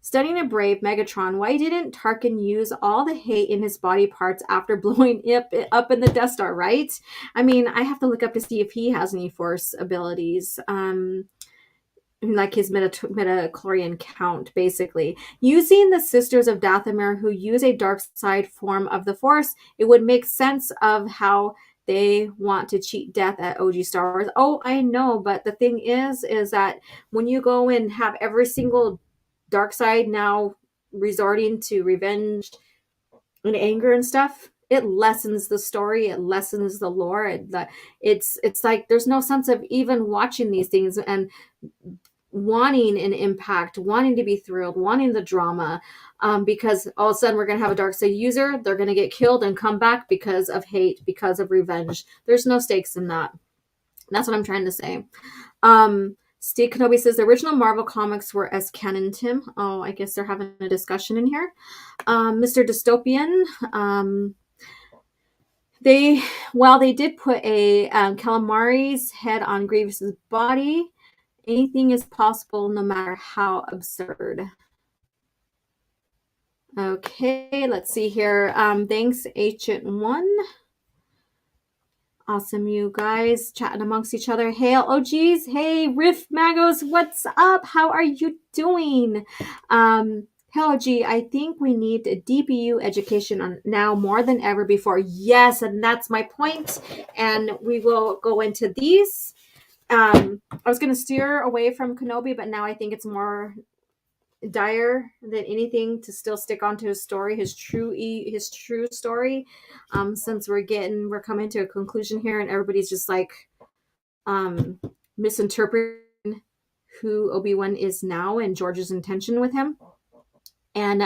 Studying a brave Megatron, why didn't Tarkin use all the hate in his body parts after blowing up in the Death Star, right? I mean, I have to look up to see if he has any Force abilities. Like his midichlorian count, basically. Using the Sisters of Dathomir, who use a dark side form of the Force, it would make sense of how they want to cheat death at OG Star Wars. Oh, I know, but the thing is that when you go and have every single dark side now resorting to revenge and anger and stuff, it lessens the story, it lessens the lore. It's like there's no sense of even watching these things and wanting an impact, wanting to be thrilled, wanting the drama, because all of a sudden we're going to have a dark side user, they're going to get killed and come back because of hate, because of revenge. There's no stakes in that. That's what I'm trying to say. Steve Kenobi says the original Marvel comics were as canon, Tim. Oh, I guess they're having a discussion in here. Mr. Dystopian, they did put a calamari's head on Grievous's body. Anything is possible, no matter how absurd. Okay, let's see here. Thanks, Ancient One. Awesome, you guys chatting amongst each other. Hail, oh geez. Hey, Riff Magos, what's up? How are you doing? Hello, G. I think we need a DPU education on now more than ever before. Yes, and that's my point. And we will go into these. I was going to steer away from Kenobi, but now I think it's more dire than anything to still stick onto his story, his true story. Since we're coming to a conclusion here, and everybody's just like misinterpreting who Obi-Wan is now and George's intention with him. And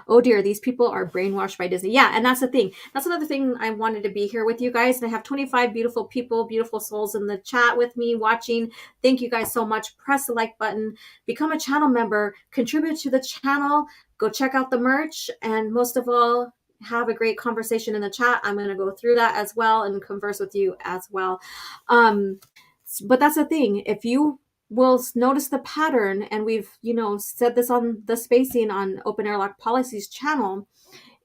oh dear, these people are brainwashed by Disney. Yeah, and that's the thing. That's another thing I wanted to be here with you guys. And I have 25 beautiful people, beautiful souls in the chat with me watching. Thank you guys so much. Press the like button, become a channel member, contribute to the channel, go check out the merch, and most of all, have a great conversation in the chat. I'm going to go through that as well and converse with you as well. But that's the thing. If you will notice the pattern, and we've said this on the spacing on Open Airlock Policies channel,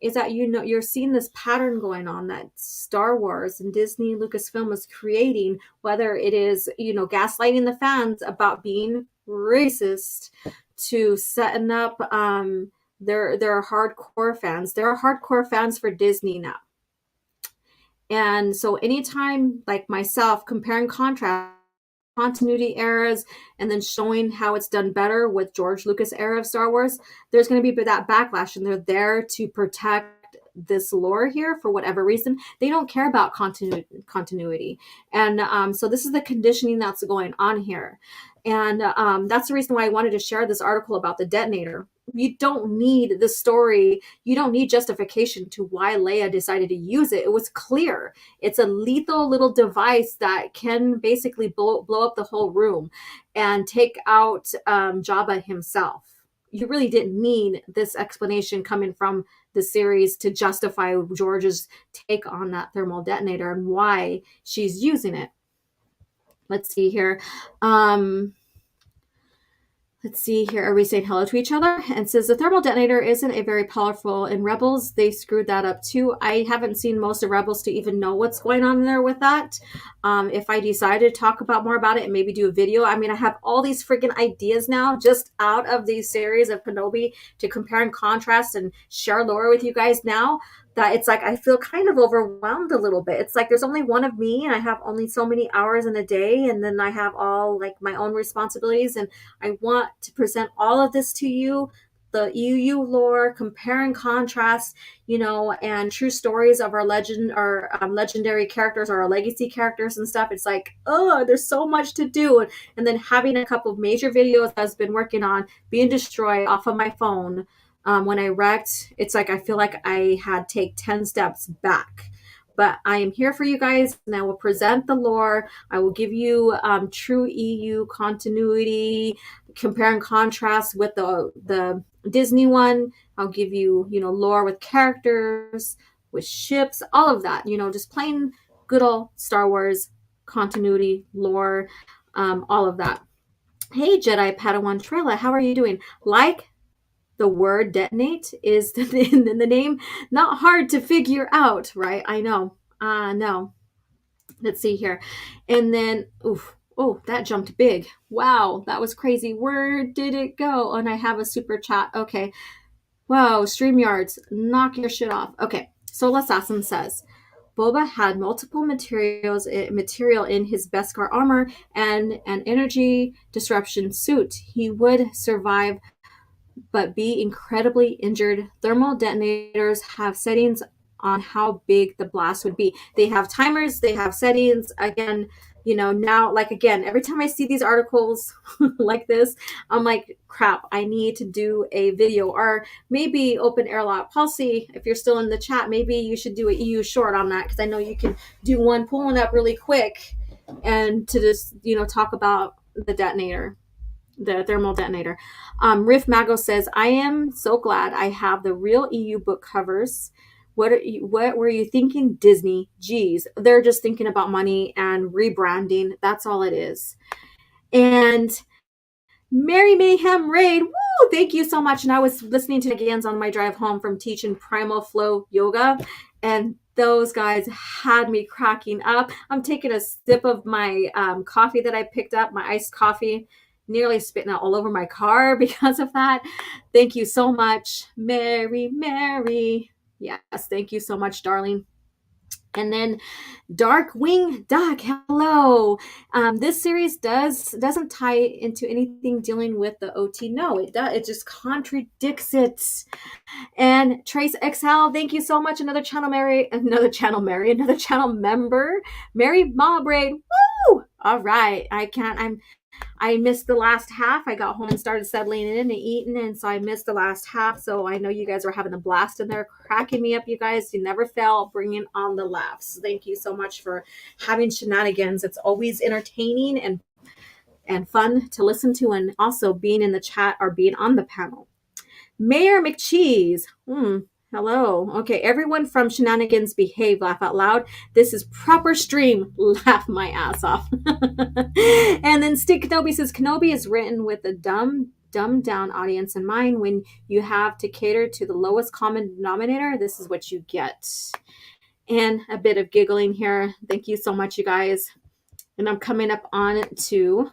is that you're seeing this pattern going on that Star Wars and Disney Lucasfilm is creating, whether it is gaslighting the fans about being racist, to setting up their hardcore fans. There are hardcore fans for Disney now. And so anytime, like myself, compare and contrast continuity eras and then showing how it's done better with George Lucas era of Star Wars, there's going to be that backlash, and they're there to protect this lore here for whatever reason. They don't care about continuity. And so this is the conditioning that's going on here. And that's the reason why I wanted to share this article about the detonator. You don't need the story. You don't need justification to why Leia decided to use it. It was clear. It's a lethal little device that can basically blow up the whole room and take out Jabba himself. You really didn't need this explanation coming from the series to justify George's take on that thermal detonator and why she's using it. Let's see here. Are we saying hello to each other? And says the thermal detonator isn't a very powerful. In Rebels, they screwed that up too. I haven't seen most of Rebels to even know what's going on there with that. If I decide to talk about more about it and maybe do a video, I mean, I have all these freaking ideas now just out of these series of Kenobi to compare and contrast and share lore with you guys now, that it's like I feel kind of overwhelmed a little bit. It's like there's only one of me and I have only so many hours in a day, and then I have all like my own responsibilities, and I want to present all of this to you, the EU lore, compare and contrast, and true stories of our legendary characters or our legacy characters and stuff. It's like, oh, there's so much to do. And then having a couple of major videos I've been working on being destroyed off of my phone. When I wrecked, it's like I feel like I had to take 10 steps back. But I am here for you guys, and I will present the lore. I will give you true EU continuity, compare and contrast with the Disney one. I'll give you, lore with characters, with ships, all of that. Just plain good old Star Wars continuity, lore, all of that. Hey, Jedi Padawan Trela, how are you doing? The word detonate is in the name. Not hard to figure out, right? I know. No. Let's see here. And then, oh, that jumped big. Wow, that was crazy. Where did it go? And I have a super chat. Okay. Wow, StreamYards, knock your shit off. Okay, Soul Assassin says, Boba had multiple material in his Beskar armor and an energy disruption suit. He would survive but be incredibly injured. Thermal detonators have settings on how big the blast would be. They have timers, they have settings. Again, now, every time I see these articles like this, I'm like, crap, I need to do a video. Or maybe Open Airlock Policy, if you're still in the chat, maybe you should do an EU short on that, because I know you can do one pulling up really quick and to just, talk about the detonator. The thermal detonator. Riff Mago says, I am so glad I have the real EU book covers. What were you thinking, Disney? Geez, they're just thinking about money and rebranding. That's all it is. And Mary Mayhem Raid, woo! Thank you so much. And I was listening to Gans on my drive home from teaching Primal Flow Yoga, and those guys had me cracking up. I'm taking a sip of my coffee that I picked up, my iced coffee. Nearly spitting out all over my car because of that. Thank you so much, Mary. Yes, thank you so much, darling. And then Darkwing Duck, hello. This series doesn't tie into anything dealing with the OT. No, it does. It just contradicts it. And Trace XL, thank you so much. Another channel member, Mary Mawbraid. Woo! All right, I missed the last half. I got home and started settling in and eating, and so I missed the last half. So I know you guys were having a blast in there, cracking me up. You guys, you never fail, bringing on the laughs. Thank you so much for having shenanigans. It's always entertaining and fun to listen to, and also being in the chat or being on the panel. Mayor McCheese. Hello. Okay, everyone from Shenanigans behave, laugh out loud. This is proper stream. Laugh my ass off. And then Stick Kenobi says Kenobi is written with a dumbed down audience in mind. When you have to cater to the lowest common denominator, this is what you get. And a bit of giggling here. Thank you so much, you guys. And I'm coming up on to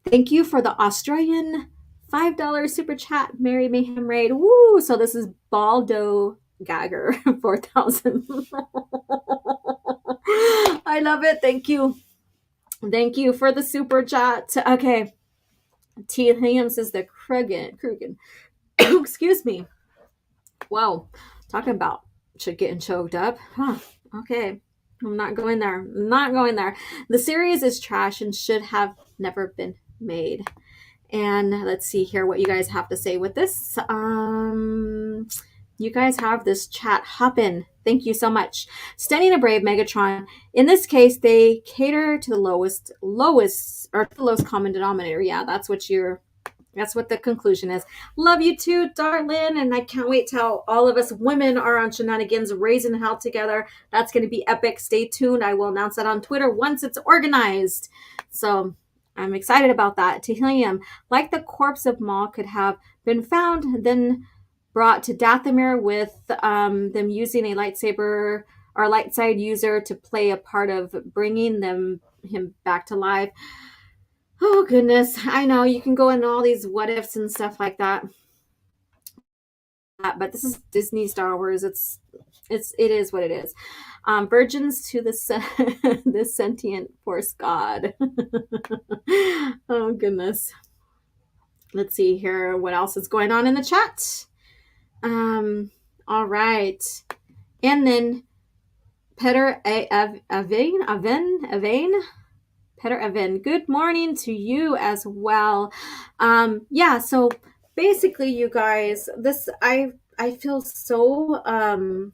thank you for the Australian $5 super chat, Mary Mayhem Raid. Woo! So this is Baldo Gagger, 4,000. I love it. Thank you. Thank you for the super chat. Okay. T. Liam says the Krugen. Excuse me. Whoa. Talking about getting choked up. Huh. Okay. I'm not going there. The series is trash and should have never been made. And let's see here what you guys have to say with this. You guys have this chat hopping. Thank you so much. Stunning a Brave Megatron. In this case, they cater to the lowest or the lowest common denominator. Yeah, that's what the conclusion is. Love you too, darling. And I can't wait till all of us women are on Shenanigans raising hell together. That's going to be epic. Stay tuned. I will announce that on Twitter once it's organized. So I'm excited about that. To helium, like the corpse of Maul could have been found, then brought to Dathomir with them using a lightsaber or light side user to play a part of bringing him back to life. Oh goodness, I know you can go into all these what ifs and stuff like that, but this is Disney Star Wars. It is what it is. Virgins to the sentient Force God. Oh goodness. Let's see here what else is going on in the chat. All right, and then Peter Avane. Peter Evan, good morning to you as well. Yeah, so basically, you guys, this I feel so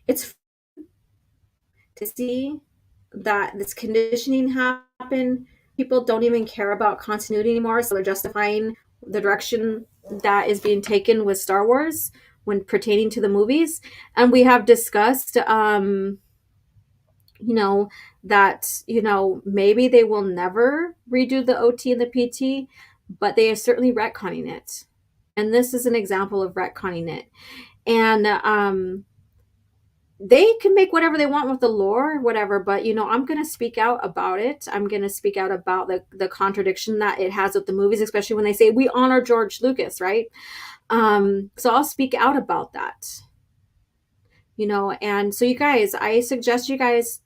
it's to see that this conditioning happen. People don't even care about continuity anymore, so they're justifying the direction that is being taken with Star Wars when pertaining to the movies. And we have discussed that maybe they will never redo the OT and the PT, but they are certainly retconning it. And this is an example of retconning it. And they can make whatever they want with the lore, whatever, but I'm going to speak out about it. I'm going to speak out about the contradiction that it has with the movies, especially when they say we honor George Lucas, right? So I'll speak out about that. And so you guys, I suggest you guys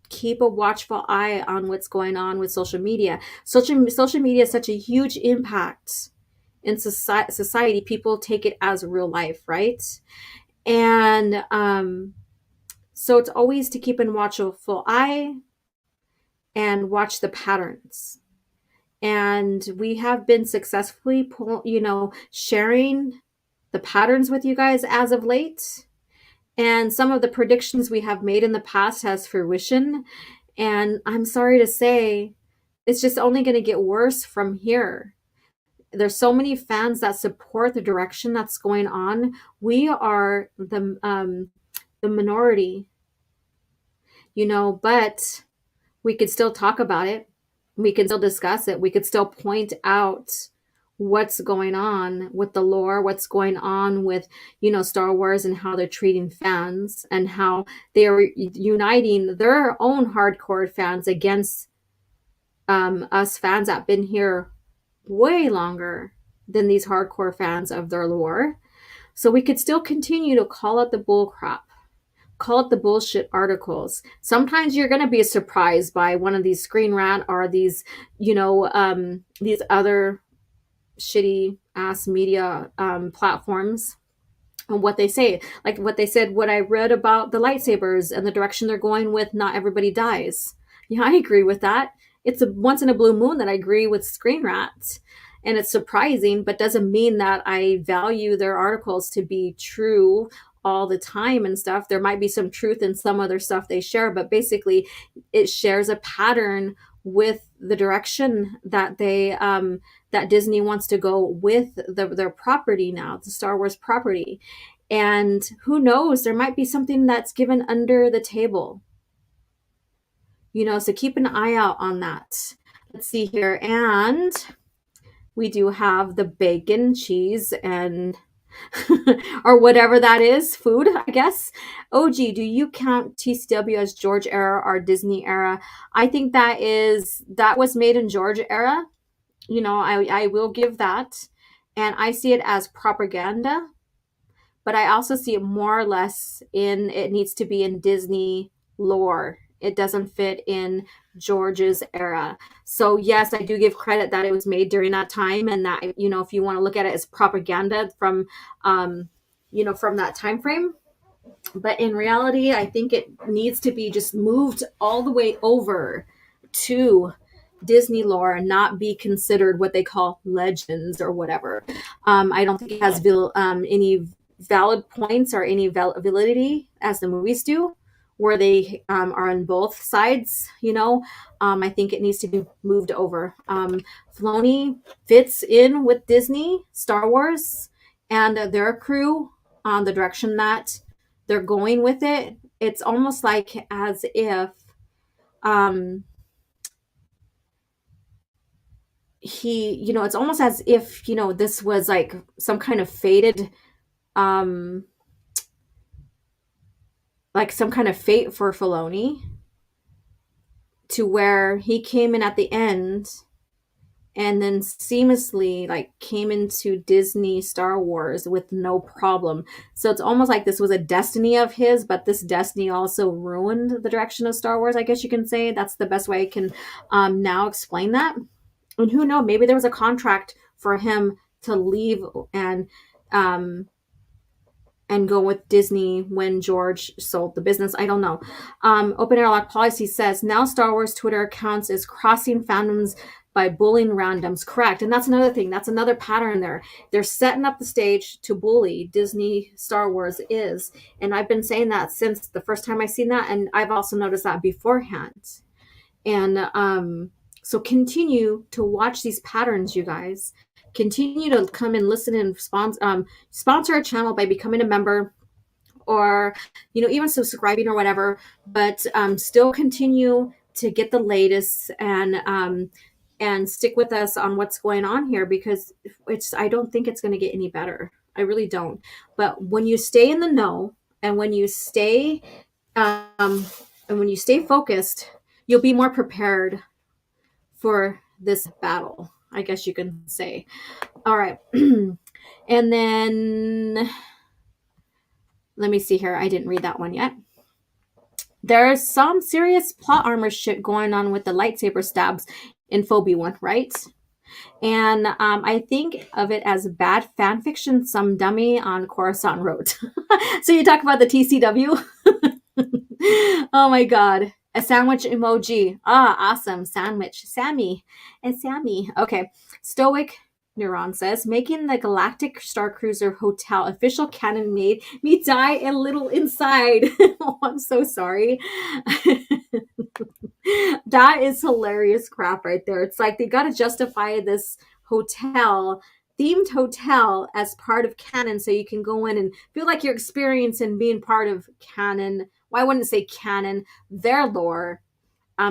keep a watchful eye on what's going on with social media. Social media has such a huge impact in society. People take it as real life, right? And so it's always to keep a watchful eye and watch the patterns. And we have been successfully sharing the patterns with you guys as of late. And some of the predictions we have made in the past has fruition. And I'm sorry to say, it's just only going to get worse from here. There's so many fans that support the direction that's going on. We are the minority, but we could still talk about it. We can still discuss it. We could still point out what's going on with the lore, what's going on with, Star Wars and how they're treating fans and how they're uniting their own hardcore fans against us fans that have been here way longer than these hardcore fans of their lore. So we could still continue to call out the bull crap. call it the bullshit articles. Sometimes you're going to be surprised by one of these Screen Rant or these, these other shitty ass media platforms and what they say. Like what they said, what I read about the lightsabers and the direction they're going with, not everybody dies. Yeah, I agree with that. It's a once in a blue moon that I agree with Screen Rant. And it's surprising, but doesn't mean that I value their articles to be true all the time and stuff. There might be some truth in some other stuff they share, but basically it shares a pattern with the direction that they that Disney wants to go with their property now, the Star Wars property. And who knows, there might be something that's given under the table. So keep an eye out on that. Let's see here. And we do have the bacon, cheese, and or whatever that is, food, I guess. OG, do you count TCW as George era or Disney era? I think that was made in George era. I will give that. And I see it as propaganda, but I also see it more or less it needs to be in Disney lore. It doesn't fit in George's era. So yes, I do give credit that it was made during that time, and that, if you want to look at it as propaganda from from that time frame. But in reality, I think it needs to be just moved all the way over to Disney lore and not be considered what they call legends or whatever. I don't think it has any valid points or any validity as the movies do, where they are on both sides. I think it needs to be moved over. Filoni fits in with Disney, Star Wars, and their crew on the direction that they're going with it. It's almost like as if it's almost as if this was like some kind of fated like some kind of fate for Filoni, to where he came in at the end and then seamlessly came into Disney Star Wars with no problem. So it's almost like this was a destiny of his, but this destiny also ruined the direction of Star Wars, I guess you can say. That's the best way I can now explain that. And who knows, maybe there was a contract for him to leave and go with Disney when George sold the business. I don't know. Open Airlock Policy says, now Star Wars Twitter accounts is crossing fandoms by bullying randoms. Correct. And that's another thing. That's another pattern there. They're setting up the stage to bully Disney Star Wars is. And I've been saying that since the first time I seen that. And I've also noticed that beforehand. And so continue to watch these patterns, you guys. Continue to come and listen and sponsor a channel by becoming a member, or even subscribing or whatever, but still continue to get the latest and stick with us on what's going on here, because I don't think it's going to get any better. I really don't. But when you stay in the know, and when you stay focused, you'll be more prepared for this battle, I guess you can say. All right. And then let me see here. I didn't read that one yet. There's some serious plot armor shit going on with the lightsaber stabs in Obi-Wan, right? And I think of it as bad fan fiction some dummy on Coruscant wrote. So you talk about the TCW? Oh my God. A sandwich emoji. Awesome. Sandwich. Sammy. And Sammy. Okay. Stoic Neuron says, making the Galactic Star Cruiser Hotel official canon made me die a little inside. Oh, I'm so sorry. That is hilarious crap right there. It's like they got to justify this themed hotel as part of canon, so you can go in and feel like you're experiencing being part of canon. Well, I wouldn't say canon, their lore.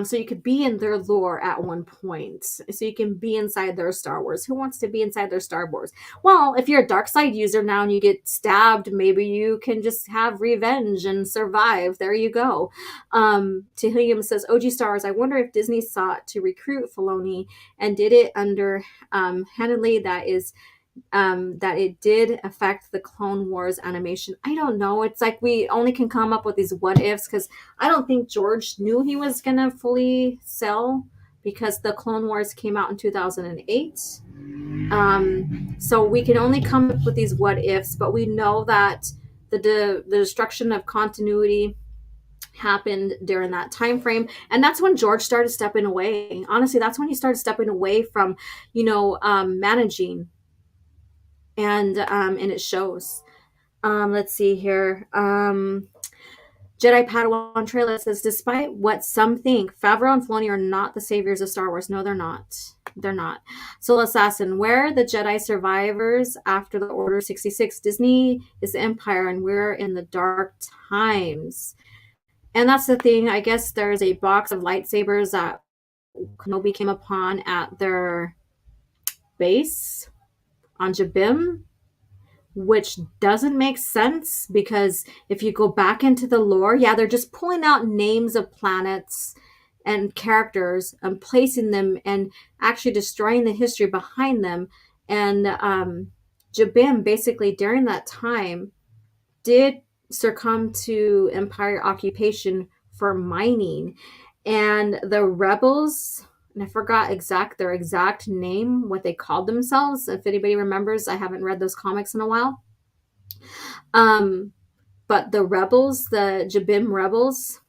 So you could be in their lore at one point. So you can be inside their Star Wars. Who wants to be inside their Star Wars? Well, if you're a dark side user now and you get stabbed, maybe you can just have revenge and survive. There you go. Tehillium says, OG Stars, I wonder if Disney sought to recruit Filoni and did it under handedly. That is that it did affect the Clone Wars animation. I don't know. It's like we only can come up with these what ifs because I don't think George knew he was going to fully sell because the Clone Wars came out in 2008. So we can only come up with these what ifs, but we know that the destruction of continuity happened during that time frame, and that's when George started stepping away. Honestly, that's when he started stepping away from managing, and it shows. Let's see here. Jedi Padawan trailer says, despite what some think, Favreau and Filoni are not the saviors of Star Wars. No, they're not. They're not. Soul Assassin, where are the Jedi survivors after the Order 66? Disney is the Empire, and we're in the dark times. And that's the thing. I guess there's a box of lightsabers that Kenobi came upon at their base on Jabim, which doesn't make sense because if you go back into the lore, yeah, they're just pulling out names of planets and characters and placing them and actually destroying the history behind them. And Jabim, basically, during that time, did succumb to Empire occupation for mining. And the rebels, and I forgot their exact name, what they called themselves. If anybody remembers, I haven't read those comics in a while. But the rebels, the Jabim rebels,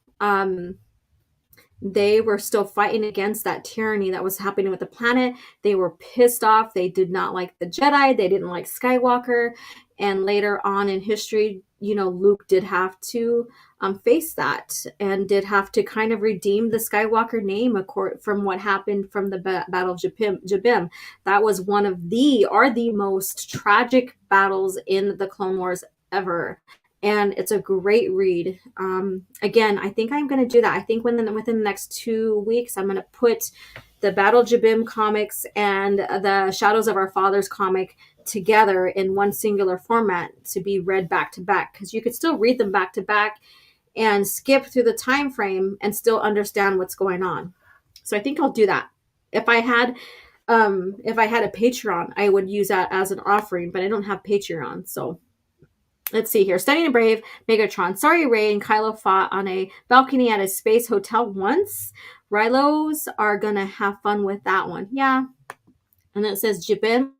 they were still fighting against that tyranny that was happening with the planet. They were pissed off. They did not like the Jedi. They didn't like Skywalker. And later on in history, Luke did have to face that and did have to kind of redeem the Skywalker name from what happened from the Battle of Jabim. That was one of the most tragic battles in the Clone Wars ever. And it's a great read. Again, I think I'm going to do that. I think within the next 2 weeks, I'm going to put the Battle of Jabim comics and the Shadows of Our Fathers comic together in one singular format to be read back to back, because you could still read them back to back and skip through the time frame and still understand what's going on. So I think I'll do that. If I had a Patreon, I would use that as an offering, but I don't have Patreon, so let's see here. Stunning and Brave, Megatron. Sorry, Rey and Kylo fought on a balcony at a space hotel once. Rylos are going to have fun with that one. Yeah. And then it says, Jabim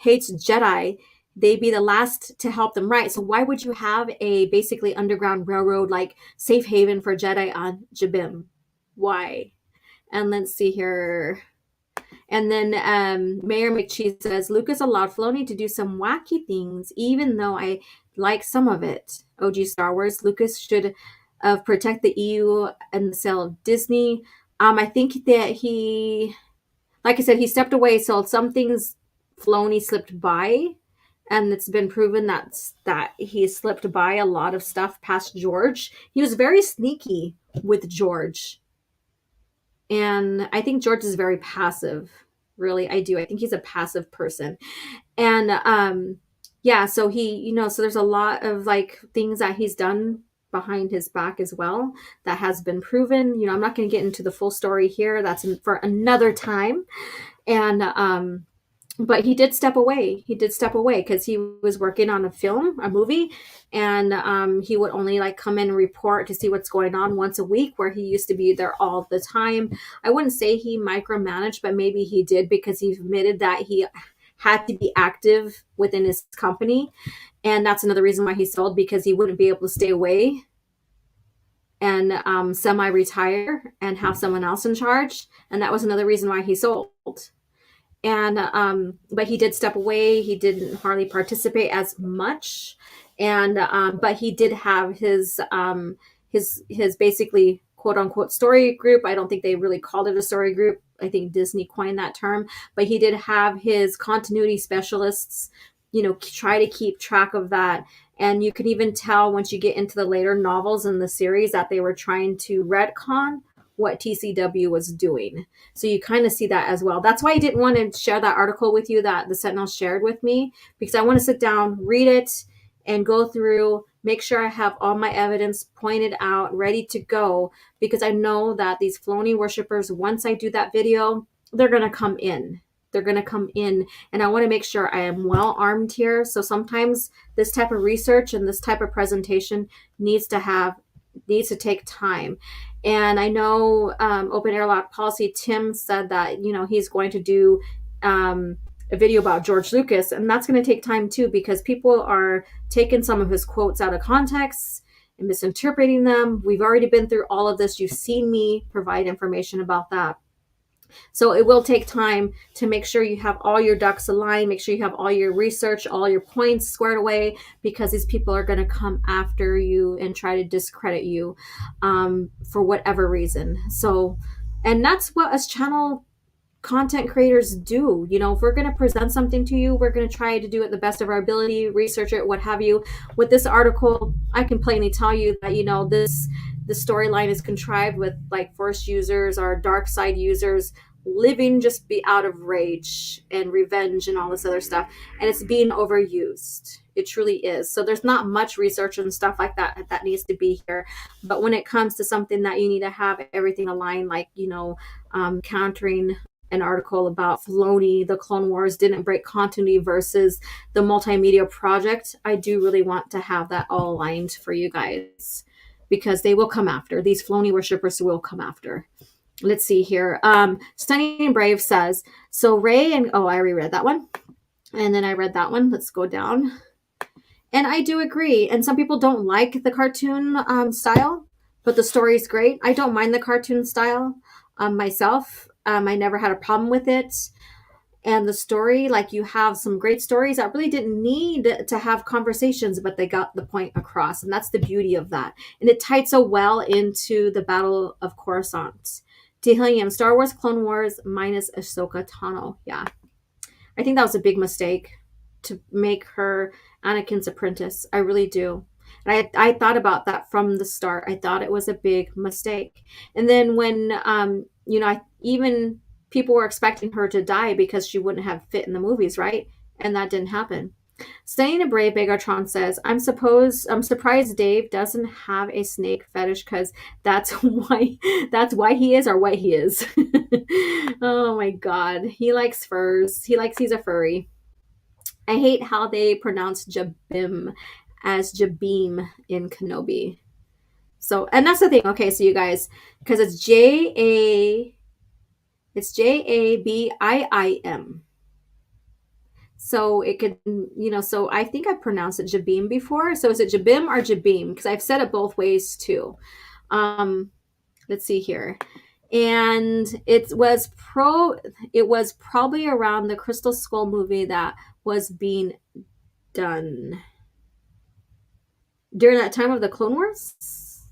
hates Jedi. They be the last to help them. Right. So why would you have a basically underground railroad like safe haven for Jedi on Jabim? Why? And let's see here. And then Mayor McChee says, Lucas allowed Filoni to do some wacky things, even though I like some of it. OG Star Wars, Lucas should protect the EU and the sale of Disney. I think that like I said, he stepped away, so some things Filoni slipped by, and it's been proven that he slipped by a lot of stuff past George. He was very sneaky with George. And I think George is very passive. Really, I do. I think he's a passive person. And so so there's a lot of like things that he's done behind his back as well that has been proven. I'm not going to get into the full story here. That's for another time. And but he did step away. He did step away because he was working on a movie, and he would only like come in and report to see what's going on once a week, where he used to be there all the time. I wouldn't say he micromanaged, but maybe he did, because he admitted that he had to be active within his company. And that's another reason why he sold, because he wouldn't be able to stay away and semi-retire and have someone else in charge. And that was another reason why he sold. And but he did step away. He didn't hardly participate as much, and but he did have his basically quote unquote story group. I don't think they really called it a story group. I think Disney coined that term, but he did have his continuity specialists, try to keep track of that. And you can even tell once you get into the later novels in the series that they were trying to retcon what TCW was doing. So you kind of see that as well. That's why I didn't want to share that article with you that the Sentinel shared with me, because I want to sit down, read it, and go through, make sure I have all my evidence pointed out, ready to go, because I know that these Filoni worshippers, once I do that video, they're going to come in. they're going to come in, and I want to make sure I am well armed here. So sometimes this type of research and this type of presentation needs to take time. And I know open airlock policy, Tim said that, he's going to do a video about George Lucas, and that's going to take time too, because people are taking some of his quotes out of context and misinterpreting them. We've already been through all of this. You've seen me provide information about that. So it will take time to make sure you have all your ducks aligned, make sure you have all your research, all your points squared away, because these people are going to come after you and try to discredit you for whatever reason. So, and that's what us channel content creators do. If we're going to present something to you, we're going to try to do it the best of our ability, research it, what have you. With this article, I can plainly tell you that, the storyline is contrived with like Force users or dark side users living just be out of rage and revenge and all this other stuff, and it's being overused. It truly is. So there's not much research and stuff like that needs to be here. But when it comes to something that you need to have everything aligned, like countering an article about Filoni, the Clone Wars didn't break continuity versus the multimedia project, I do really want to have that all aligned for you guys, because they will come after. These Filoni worshippers will come after. Let's see here. Stunning and Brave says, so Rey and, I already read that one. And then I read that one. Let's go down. And I do agree. And some people don't like the cartoon style, but the story is great. I don't mind the cartoon style myself. I never had a problem with it. And the story, like, you have some great stories that really didn't need to have conversations, but they got the point across. And that's the beauty of that. And it tied so well into the Battle of Coruscant. Helium, Star Wars Clone Wars minus Ahsoka Tano. Yeah. I think that was a big mistake to make her Anakin's apprentice. I really do. And I thought about that from the start. I thought it was a big mistake. And then when, even people were expecting her to die because she wouldn't have fit in the movies, right? And that didn't happen. Staying a Brave, Begatron says, I'm surprised Dave doesn't have a snake fetish, because that's why he is or what he is. Oh my God. He likes furs. He's a furry. I hate how they pronounce Jabim as Jabim in Kenobi. So, and that's the thing. Okay, so you guys, because it's Jabim. So it could, so I think I pronounced it Jabim before. So is it Jabim or Jabim? Because I've said it both ways too. Let's see here. And it was probably around the Crystal Skull movie that was being done during that time of the Clone Wars.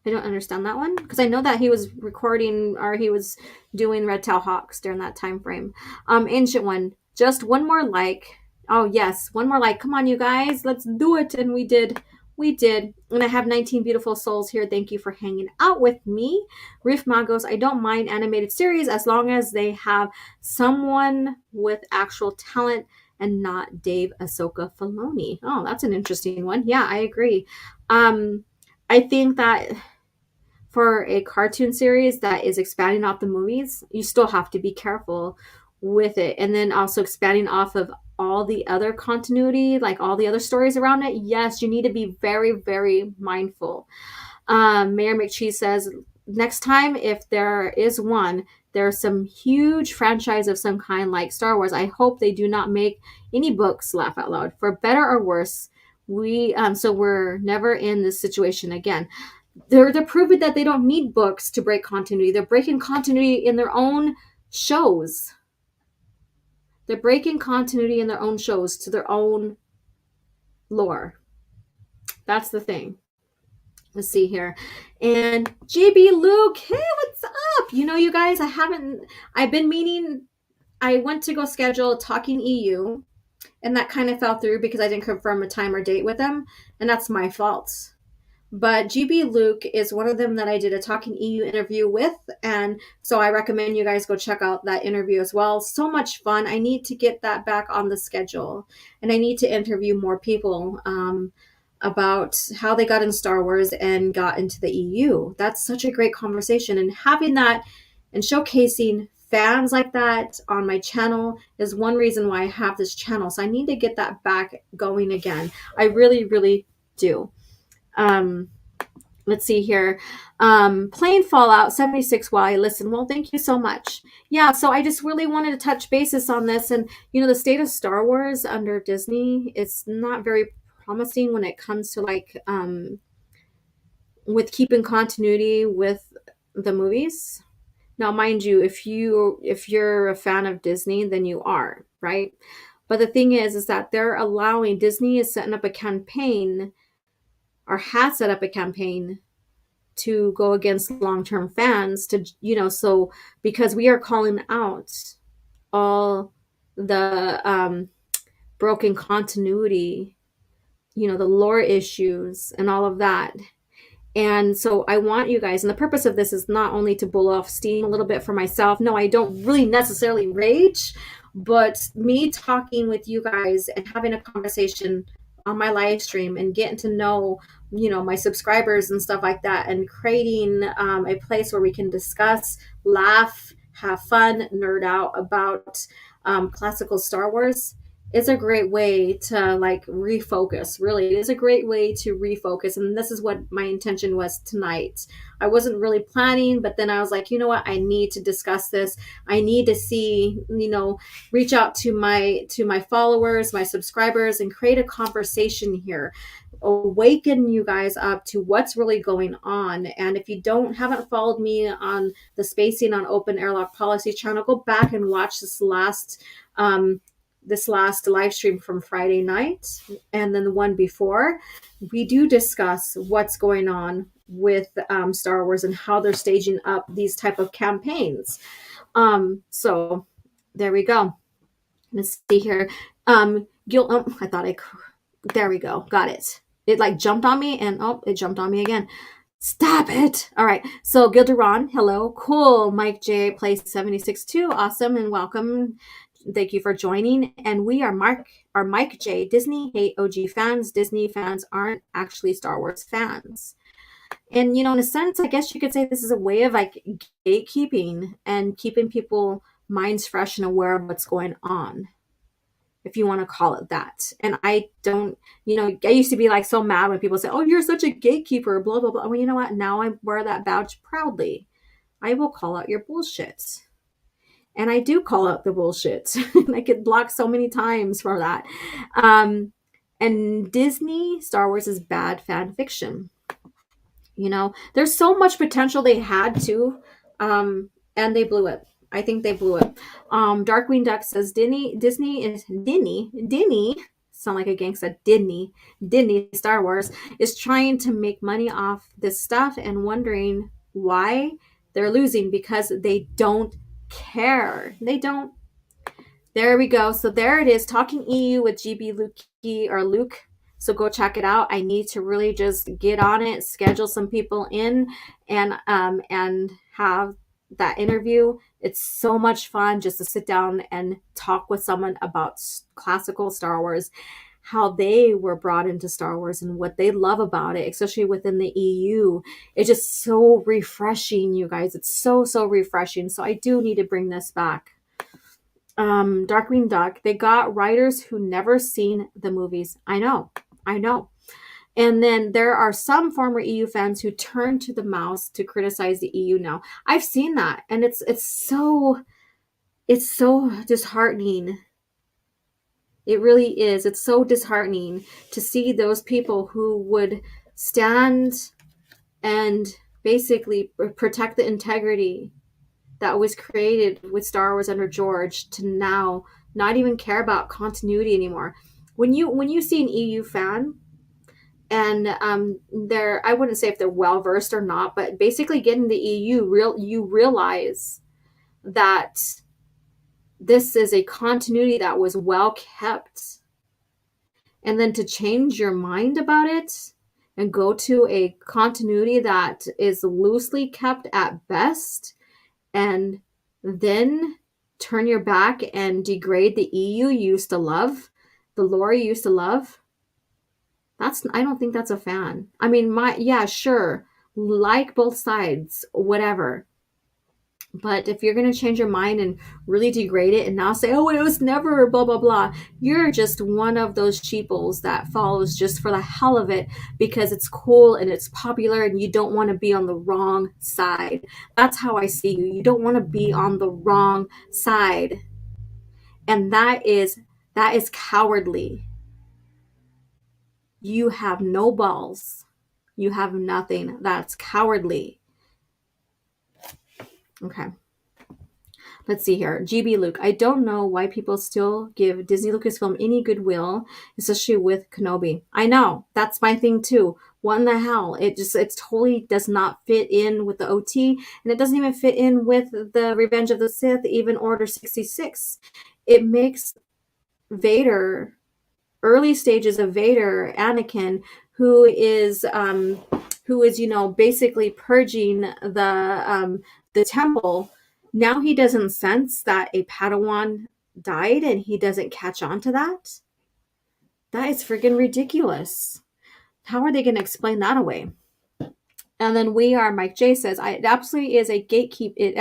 I don't understand that one, because I know that he was recording, or he was doing Red Tail Hawks during that time frame. Ancient One, just one more like. Oh yes, one more like. Come on, you guys, let's do it. And we did. And I have 19 beautiful souls here. Thank you for hanging out with me. Riff Magos, I don't mind animated series as long as they have someone with actual talent and not Dave Ahsoka Filoni. Oh, that's an interesting one. Yeah, I agree. I think that for a cartoon series that is expanding off the movies, you still have to be careful with it. And then also expanding off of all the other continuity, like all the other stories around it. Yes, you need to be very, very mindful. Mayor McChee says, next time, if there is one, there's some huge franchise of some kind like Star Wars. I hope they do not make any books, laugh out loud, for better or worse. So we're never in this situation again. They're proving that they don't need books to break continuity. They're breaking continuity in their own shows. They're breaking continuity in their own shows to their own lore. That's the thing. Let's see here. And JB Luke, hey, what's up? You guys, I've been meaning, I went to go schedule Talking EU, and that kind of fell through because I didn't confirm a time or date with them, and that's my fault. But GB Luke is one of them that I did a Talking EU interview with, and so I recommend you guys go check out that interview as well. So much fun. I need to get that back on the schedule, and I need to interview more people about how they got in Star Wars and got into the EU. That's such a great conversation, and having that and showcasing fans like that on my channel is one reason why I have this channel. So I need to get that back going again. I really, really do. Let's see here. Playing Fallout 76 while I listen. Well, thank you so much. Yeah, so I just really wanted to touch basis on this. And, the state of Star Wars under Disney, it's not very promising when it comes to with keeping continuity with the movies. Now, mind you, if you're a fan of Disney, then you are, right? But the thing is that Disney is setting up a campaign, or has set up a campaign to go against long-term fans so because we are calling out all the broken continuity, the lore issues and all of that. And so I want you guys, and the purpose of this is not only to blow off steam a little bit for myself. No, I don't really necessarily rage, but me talking with you guys and having a conversation on my live stream and getting to know, my subscribers and stuff like that, and creating a place where we can discuss, laugh, have fun, nerd out about classical Star Wars. It's a great way to refocus. Really, it is a great way to refocus. And this is what my intention was tonight. I wasn't really planning, but then I was like, you know what? I need to discuss this. I need to see, reach out to my followers, my subscribers, and create a conversation here. Awaken you guys up to what's really going on. And if you haven't followed me on the Spacing on Open Airlock Policy channel, go back and watch this last live stream from Friday night, and then the one before. We do discuss what's going on with Star Wars and how they're staging up these type of campaigns. So there we go. Let's see here. There we go. Got it. It jumped on me, and it jumped on me again. Stop it. All right. So Gilderon, hello. Cool. Mike J plays 76 too. Awesome and welcome. Thank you for joining. And we are Mike J. Disney hate OG fans. Disney fans aren't actually Star Wars fans. And, in a sense, I guess you could say this is a way of gatekeeping and keeping people minds fresh and aware of what's going on, if you want to call it that. And I don't, I used to be so mad when people say, oh, you're such a gatekeeper, blah, blah, blah. Well, you know what? Now I wear that badge proudly. I will call out your bullshit. And I do call out the bullshit. I get blocked so many times for that. And Disney, Star Wars is bad fan fiction. There's so much potential they had to, and they blew it. I think they blew it. Darkwing Duck says Disney sound like a gangsta. Disney Star Wars is trying to make money off this stuff and wondering why they're losing, because they don't care. They don't. There we go. So there it is. Talking EU with GB Luke. So go check it out. I need to really just get on it, schedule some people in, and have that interview. It's so much fun just to sit down and talk with someone about classical Star Wars, how they were brought into Star Wars and what they love about it, especially within the EU. It's just so refreshing, you guys. It's so refreshing. So I do need to bring this back. Darkwing Duck, they got writers who never seen the movies. I know. And then there are some former EU fans who turn to the mouse to criticize the EU now. I've seen that, and it's so disheartening. It really is. It's so disheartening to see those people who would stand and basically protect the integrity that was created with Star Wars under George to now not even care about continuity anymore. When you see an EU fan, and I wouldn't say if they're well versed or not, but basically getting the EU, you realize that this is a continuity that was well kept. And then to change your mind about it and go to a continuity that is loosely kept at best, and then turn your back and degrade the EU you used to love, the lore you used to love, I don't think that's a fan. I mean, sure, like both sides, whatever. But if you're going to change your mind and really degrade it and now say, oh, it was never blah, blah, blah, you're just one of those sheeples that follows just for the hell of it because it's cool and it's popular and you don't want to be on the wrong side. That's how I see you. You don't want to be on the wrong side. And that is cowardly. You have no balls. You have nothing. That's cowardly. Okay. Let's see here. GB Luke. I don't know why people still give Disney Lucasfilm any goodwill, especially with Kenobi. I know. That's my thing too. What in the hell? It totally does not fit in with the OT, and it doesn't even fit in with the Revenge of the Sith, even Order 66. It makes Vader, early stages of Vader, Anakin, who is basically purging the temple. Now he doesn't sense that a Padawan died and he doesn't catch on to that. That is freaking ridiculous. How are they going to explain that away? And then Mike J says, it absolutely is a gatekeep. It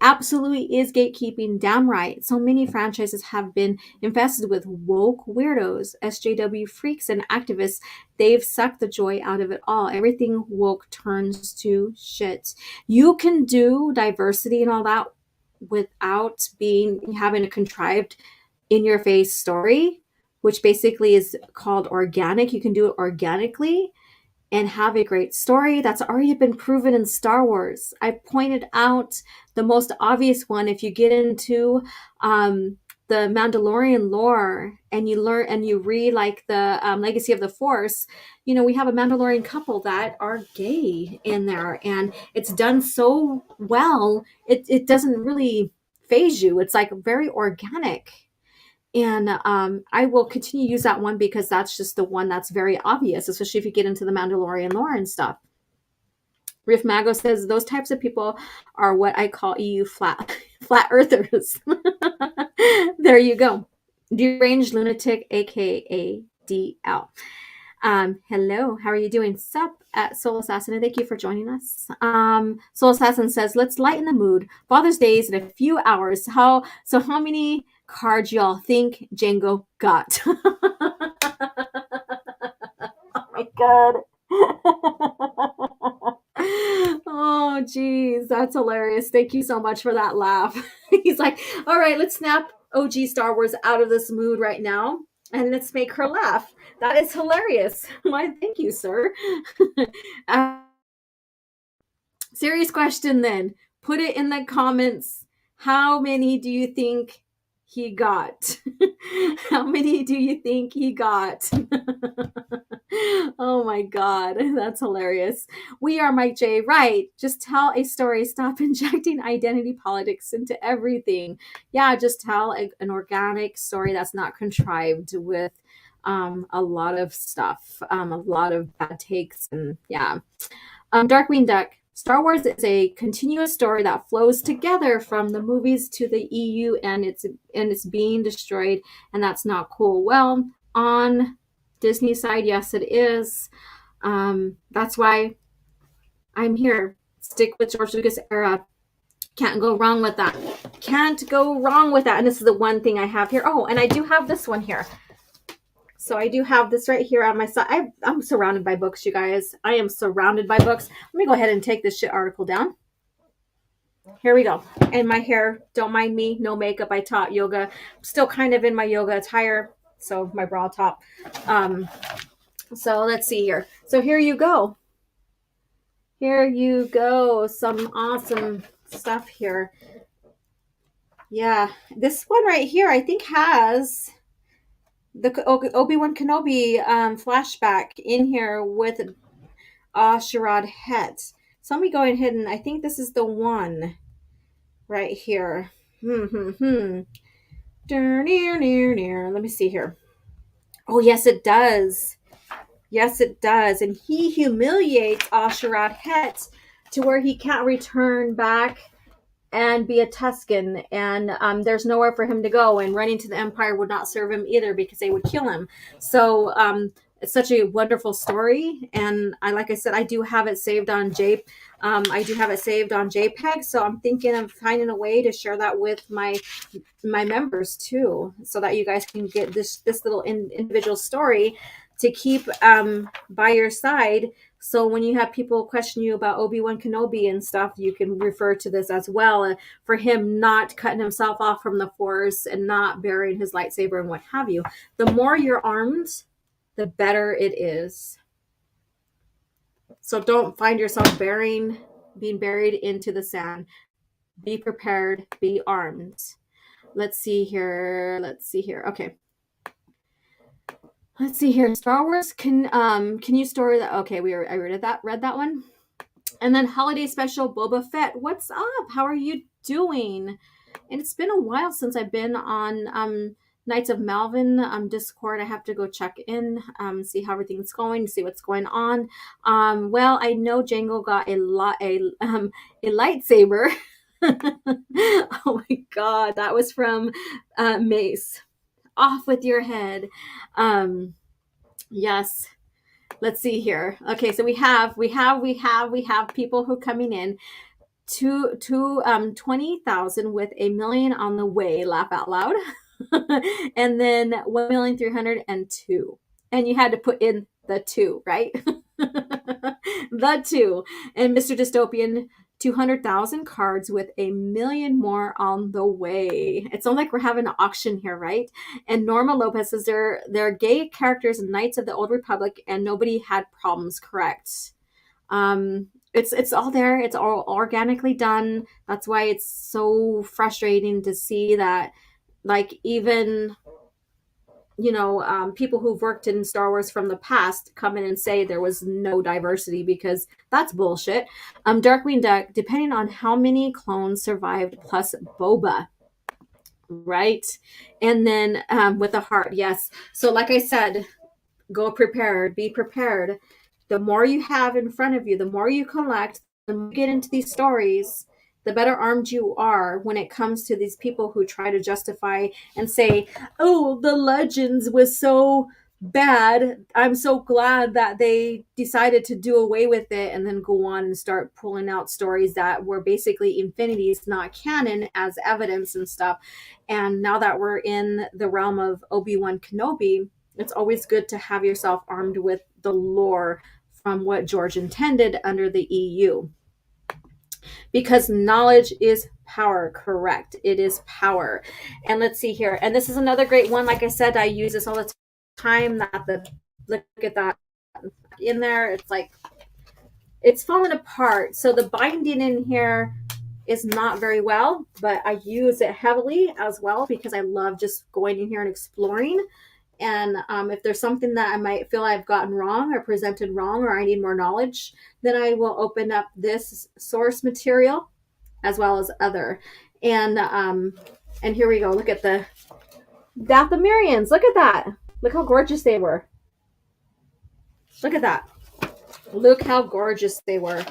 absolutely is gatekeeping. Damn right. So many franchises have been infested with woke weirdos, SJW freaks, and activists. They've sucked the joy out of it all. Everything woke turns to shit. You can do diversity and all that without having a contrived in your face story, which basically is called organic. You can do it organically and have a great story. That's already been proven in Star Wars. I pointed out the most obvious one. If you get into the Mandalorian lore and you learn and you read like the Legacy of the Force, we have a Mandalorian couple that are gay in there, and it's done so well. It doesn't really phase you. It's like very organic. And I will continue to use that one because that's just the one that's very obvious, especially if you get into the Mandalorian lore and stuff. Riff Mago says, those types of people are what I call EU flat earthers. There you go. Deranged lunatic, aka DL. Hello, how are you doing? Sup at Soul Assassin, and thank you for joining us. Soul Assassin says, let's lighten the mood. Father's Day is in a few hours. How many cards y'all think Django got? Oh my god. Oh geez, that's hilarious. Thank you so much for that laugh. He's like, all right, let's snap OG Star Wars out of this mood right now and let's make her laugh. That is hilarious. Why, thank you, sir. Serious question then. Put it in the comments. How many do you think he got? How many do you think he got? Oh my god, that's hilarious. We are Mike J. Right. Just tell a story. Stop injecting identity politics into everything. Yeah, just tell an organic story that's not contrived with a lot of stuff, a lot of bad takes, and yeah. Darkwing Duck. Star Wars is a continuous story that flows together from the movies to the EU, and it's being destroyed, and that's not cool. Well, on Disney side, yes, it is. That's why I'm here. Stick with George Lucas era. Can't go wrong with that. Can't go wrong with that. And this is the one thing I have here. Oh, and I do have this one here. So I do have this right here on my side. I'm surrounded by books, you guys. I am surrounded by books. Let me go ahead and take this shit article down. Here we go. And my hair, don't mind me, no makeup. I taught yoga. I'm still kind of in my yoga attire. So my bra top. So let's see here. So here you go. Here you go. Some awesome stuff here. Yeah. This one right here, I think has the Obi-Wan Kenobi flashback in here with Sherrod Het. So let me go ahead and I think this is the one right here. Let me see here. Oh, yes, it does. Yes, it does. And he humiliates Sherrod Het to where he can't return back and be a Tusken, and there's nowhere for him to go, and running to the Empire would not serve him either because they would kill him. So it's such a wonderful story, and like I said, I do have it saved on JPEG, so I'm thinking of finding a way to share that with my members too, so that you guys can get this little individual story to keep by your side. So when you have people question you about Obi-Wan Kenobi and stuff, you can refer to this as well, for him not cutting himself off from the Force and not burying his lightsaber and what have you. The more you're armed, the better it is. So don't find yourself being buried into the sand. Be prepared, be armed. Let's see here. Okay. Let's see here. Star Wars can you store that? Okay, I read that one. And then holiday special Boba Fett. What's up? How are you doing? And it's been a while since I've been on Knights of Malvin Discord. I have to go check in, see how everything's going, see what's going on. Well, I know Django got a lightsaber. Oh my god, that was from Mace. Off with your head. Yes. Let's see here. Okay, so we have people who coming in to 20,000 with 1,000,000 on the way. Laugh out loud. And then 1,302,000. And you had to put in the 2, right? The 2. And Mr. Dystopian, 200,000 cards with 1,000,000 more on the way. It sounds like we're having an auction here, right? And Norma Lopez says they're gay characters in Knights of the Old Republic, and nobody had problems. Correct. It's all there. It's all organically done. That's why it's so frustrating to see that, like, even people who've worked in Star Wars from the past come in and say there was no diversity, because that's bullshit. Darkwing Duck, depending on how many clones survived, plus Boba, right? And then with the heart, yes. So like I said, go prepared, be prepared. The more you have in front of you, the more you collect, the more you get into these stories, the better armed you are when it comes to these people who try to justify and say, oh, the Legends was so bad. I'm so glad that they decided to do away with it, and then go on and start pulling out stories that were basically infinities, not canon, as evidence and stuff. And now that we're in the realm of Obi-Wan Kenobi, it's always good to have yourself armed with the lore from what George intended under the EU. Because knowledge is power. Correct. It is power. And let's see here. And this is another great one. Like I said, I use this all the time. Look at that in there. It's like, it's falling apart. So the binding in here is not very well, but I use it heavily as well, because I love just going in here and exploring. And if there's something that I might feel I've gotten wrong or presented wrong, or I need more knowledge, then I will open up this source material as well as other. And here we go. Look at the Dathomirians. Look at that. Look how gorgeous they were. Look at that. Look how gorgeous they were.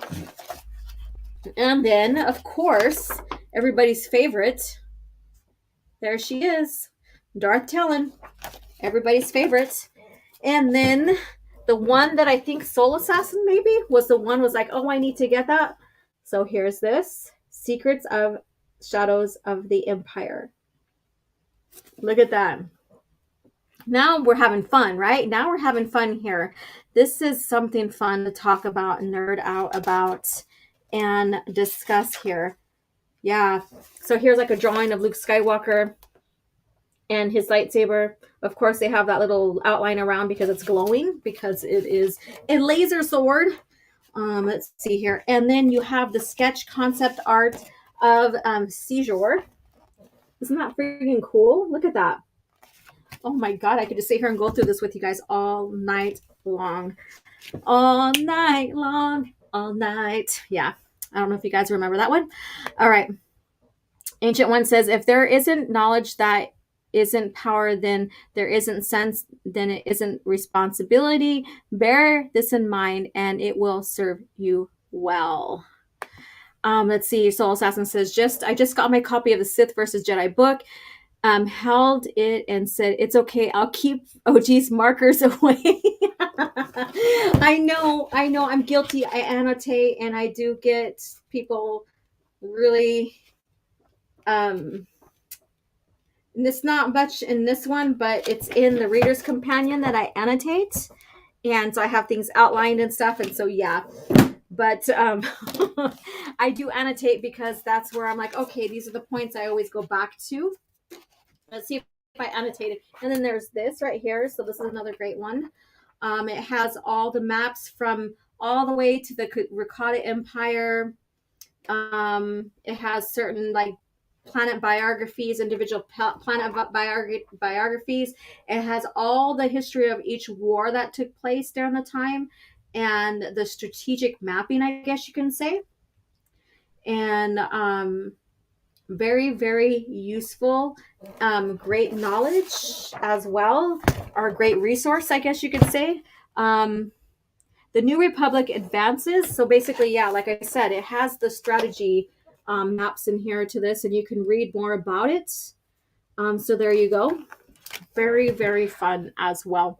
And then, of course, everybody's favorite. There she is. Darth Talon. Everybody's favorite. And then the one that I think Soul Assassin maybe was like, oh, I need to get that. So here's this. Secrets of Shadows of the Empire. Look at that. Now we're having fun, right? Now we're having fun here. This is something fun to talk about, nerd out about, and discuss here. Yeah. So here's like a drawing of Luke Skywalker and his lightsaber. Of course, they have that little outline around because it's glowing, because it is a laser sword. Let's see here. And then you have the sketch concept art of Seizure. Isn't that freaking cool? Look at that. Oh my God, I could just sit here and go through this with you guys all night long. All night long. All night. Yeah. I don't know if you guys remember that one. All right. Ancient One says, if there isn't knowledge that isn't power, then there isn't sense, then it isn't responsibility. Bear this in mind and it will serve you well. Let's see. Soul Assassin says, I just got my copy of the Sith versus Jedi book. Held it and said, it's okay, I'll keep OG's markers away. I know, I'm guilty. I annotate and I do get people really, um, and it's not much in this one, but it's in the Reader's Companion that I annotate. And so I have things outlined and stuff. And so, yeah, but I do annotate because that's where I'm like, okay, these are the points I always go back to. Let's see if I annotated. And then there's this right here. So this is another great one. It has all the maps from all the way to the Rakata Empire. It has certain like planet biographies, individual planet biographies. It has all the history of each war that took place during the time and the strategic mapping, I guess you can say. And very, very useful, great knowledge as well, or great resource, I guess you could say. The New Republic advances. So basically, yeah, like I said, it has the strategy maps in here to this, and you can read more about it. So there you go. Very, very fun as well.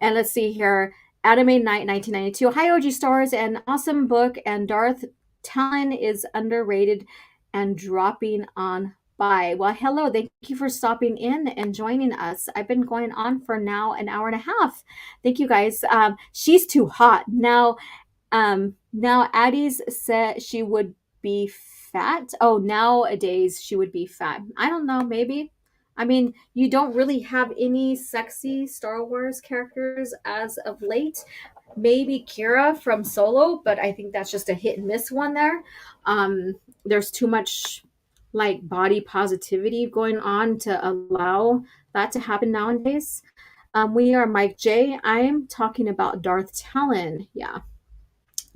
And let's see here. Anime Night 1992. Hi, OG Stars. An awesome book, and Darth Talon is underrated and dropping on by. Well, hello. Thank you for stopping in and joining us. I've been going on for now an hour and a half. Thank you guys. She's too hot. Now Addie's said she would be fat. Oh, nowadays she would be fat. I don't know, maybe. I mean, you don't really have any sexy Star Wars characters as of late. Maybe Kira from Solo, but I think that's just a hit and miss one there. There's too much like body positivity going on to allow that to happen nowadays. We are Mike J. I'm talking about Darth Talon. Yeah.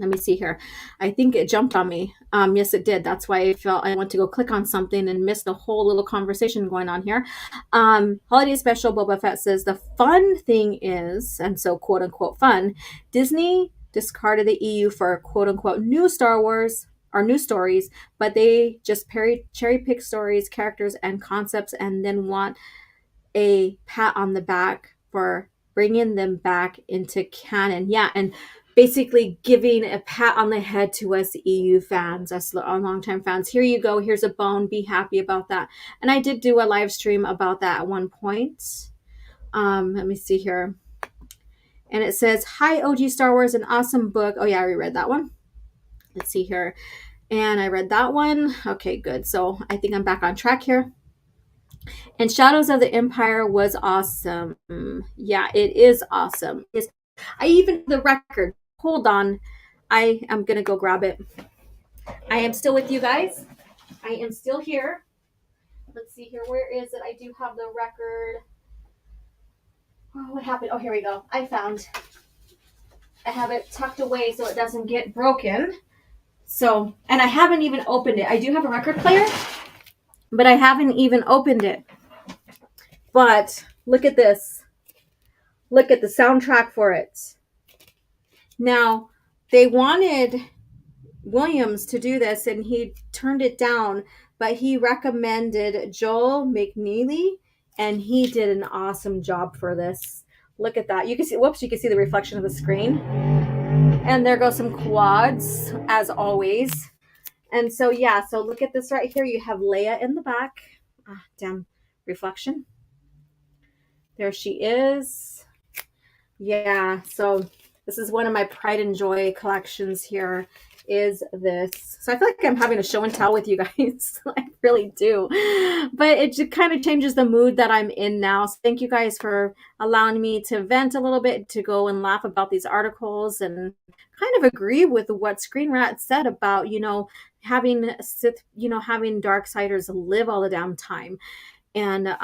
Let me see here. I think it jumped on me. Yes, it did. That's why I felt I went to go click on something and missed the whole little conversation going on here. Holiday special, Boba Fett says the fun thing is, and so quote unquote fun, Disney discarded the EU for quote unquote new Star Wars or new stories, but they just cherry pick stories, characters, and concepts, and then want a pat on the back for bringing them back into canon. Yeah, and basically giving a pat on the head to us EU fans, us longtime fans. Here you go. Here's a bone. Be happy about that. And I did do a live stream about that at one point. Let me see here. And it says, hi, OG Star Wars, an awesome book. Oh, yeah, I reread that one. Let's see here. And I read that one. Okay, good. So I think I'm back on track here. And Shadows of the Empire was awesome. Yeah, it is awesome. I even the record. Hold on. I am going to go grab it. I am still with you guys. I am still here. Let's see here. Where is it? I do have the record. Oh, what happened? Oh, here we go. I have it tucked away so it doesn't get broken. So, and I haven't even opened it. I do have a record player, but I haven't even opened it. But look at this. Look at the soundtrack for it. Now, they wanted Williams to do this and he turned it down, but he recommended Joel McNeely and he did an awesome job for this. Look at that. You can see, whoops, you can see the reflection of the screen. And there go some quads, as always. And so, yeah, so look at this right here. You have Leia in the back. Ah, damn reflection. There she is. Yeah, so this is one of my pride and joy collections here is this. So I feel like I'm having a show and tell with you guys. I really do. But it just kind of changes the mood that I'm in now. So thank you guys for allowing me to vent a little bit, to go and laugh about these articles and kind of agree with what Screen Rat said about, having Sith, having Darksiders live all the damn time. And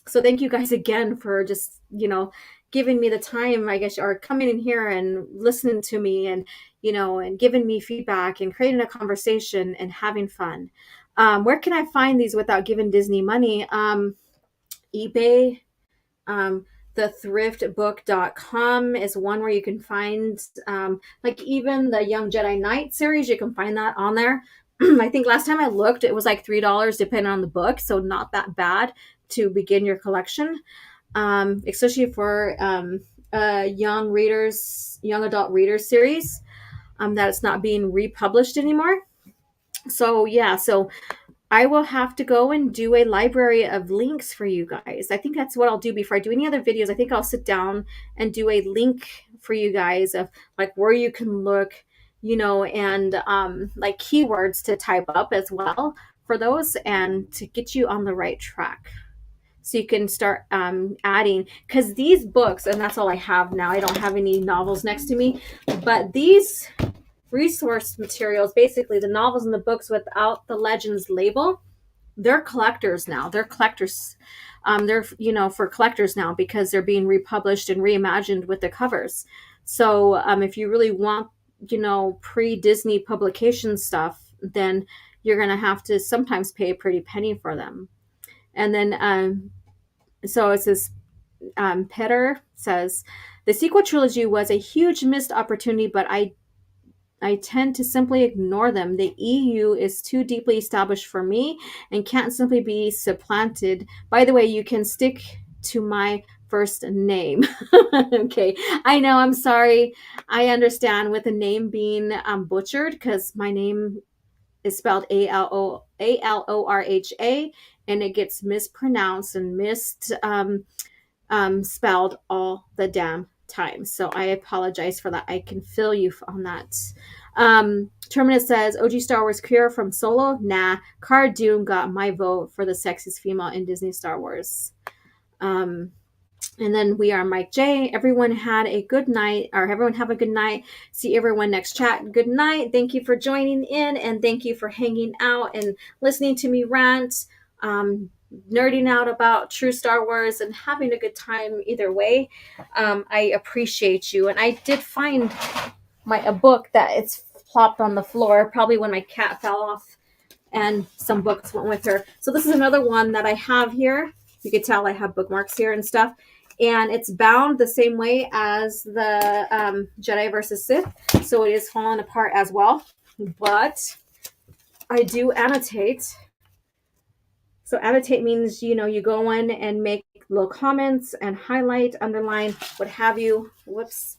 so thank you guys again for just, giving me the time, I guess, or coming in here and listening to me and, and giving me feedback and creating a conversation and having fun. Where can I find these without giving Disney money? eBay, thethriftbook.com is one where you can find, like even the Young Jedi Knight series, you can find that on there. I think last time I looked, it was like $3 depending on the book. So not that bad to begin your collection. Especially for young adult readers series, that it's not being republished anymore. So yeah, so I will have to go and do a library of links for you guys. I think that's what I'll do before I do any other videos. I think I'll sit down and do a link for you guys of like where you can look, and like keywords to type up as well for those and to get you on the right track. So you can start adding, because these books, and that's all I have now. I don't have any novels next to me, but these resource materials, basically the novels and the books without the Legends label, they're collectors now. They're collectors. They're for collectors now because they're being republished and reimagined with the covers. So if you really want pre-Disney publication stuff, then you're gonna have to sometimes pay a pretty penny for them. And then so it says, Petter says, the sequel trilogy was a huge missed opportunity, but I tend to simply ignore them. The EU is too deeply established for me and can't simply be supplanted. By the way, you can stick to my first name. Okay, I know, I'm sorry. I understand with the name being butchered because my name is spelled Alorha, and it gets mispronounced and spelled all the damn time. So I apologize for that. I can feel you on that. Terminus says, OG Star Wars Kira from Solo? Nah. Cara Dune got my vote for the sexiest female in Disney Star Wars. And then we are Mike J. Everyone had a good night, or everyone have a good night. See everyone next chat. Good night. Thank you for joining in, and thank you for hanging out and listening to me rant, nerding out about true Star Wars and having a good time either way. I appreciate you. And I did find a book that it's plopped on the floor, probably when my cat fell off, and some books went with her. So this is another one that I have here. You can tell I have bookmarks here and stuff. And it's bound the same way as the Jedi versus Sith. So it is falling apart as well. But I do annotate. So annotate means, you go in and make little comments and highlight, underline, what have you. Whoops.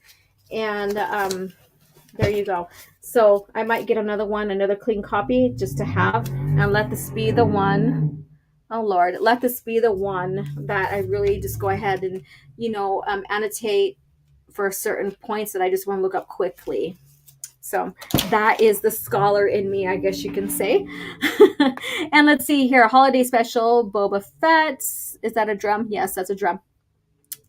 And there you go. So I might get another clean copy just to have. And let this be the one. Oh Lord, let this be the one that I really just go ahead and, annotate for certain points that I just want to look up quickly. So that is the scholar in me, I guess you can say. And let's see here, holiday special, Boba Fett. Is that a drum? Yes, that's a drum.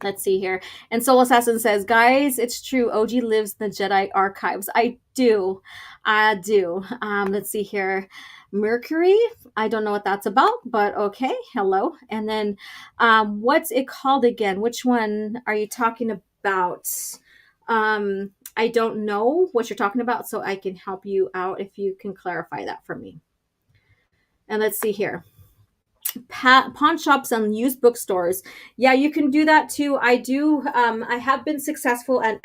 Let's see here. And Soul Assassin says, guys, it's true. OG lives in the Jedi archives. I do. Let's see here. Mercury. I don't know what that's about, but okay. Hello. And then what's it called again? Which one are you talking about? I don't know what you're talking about, so I can help you out if you can clarify that for me. And let's see here. Pawn shops and used bookstores. Yeah, you can do that too. I do. I have been successful at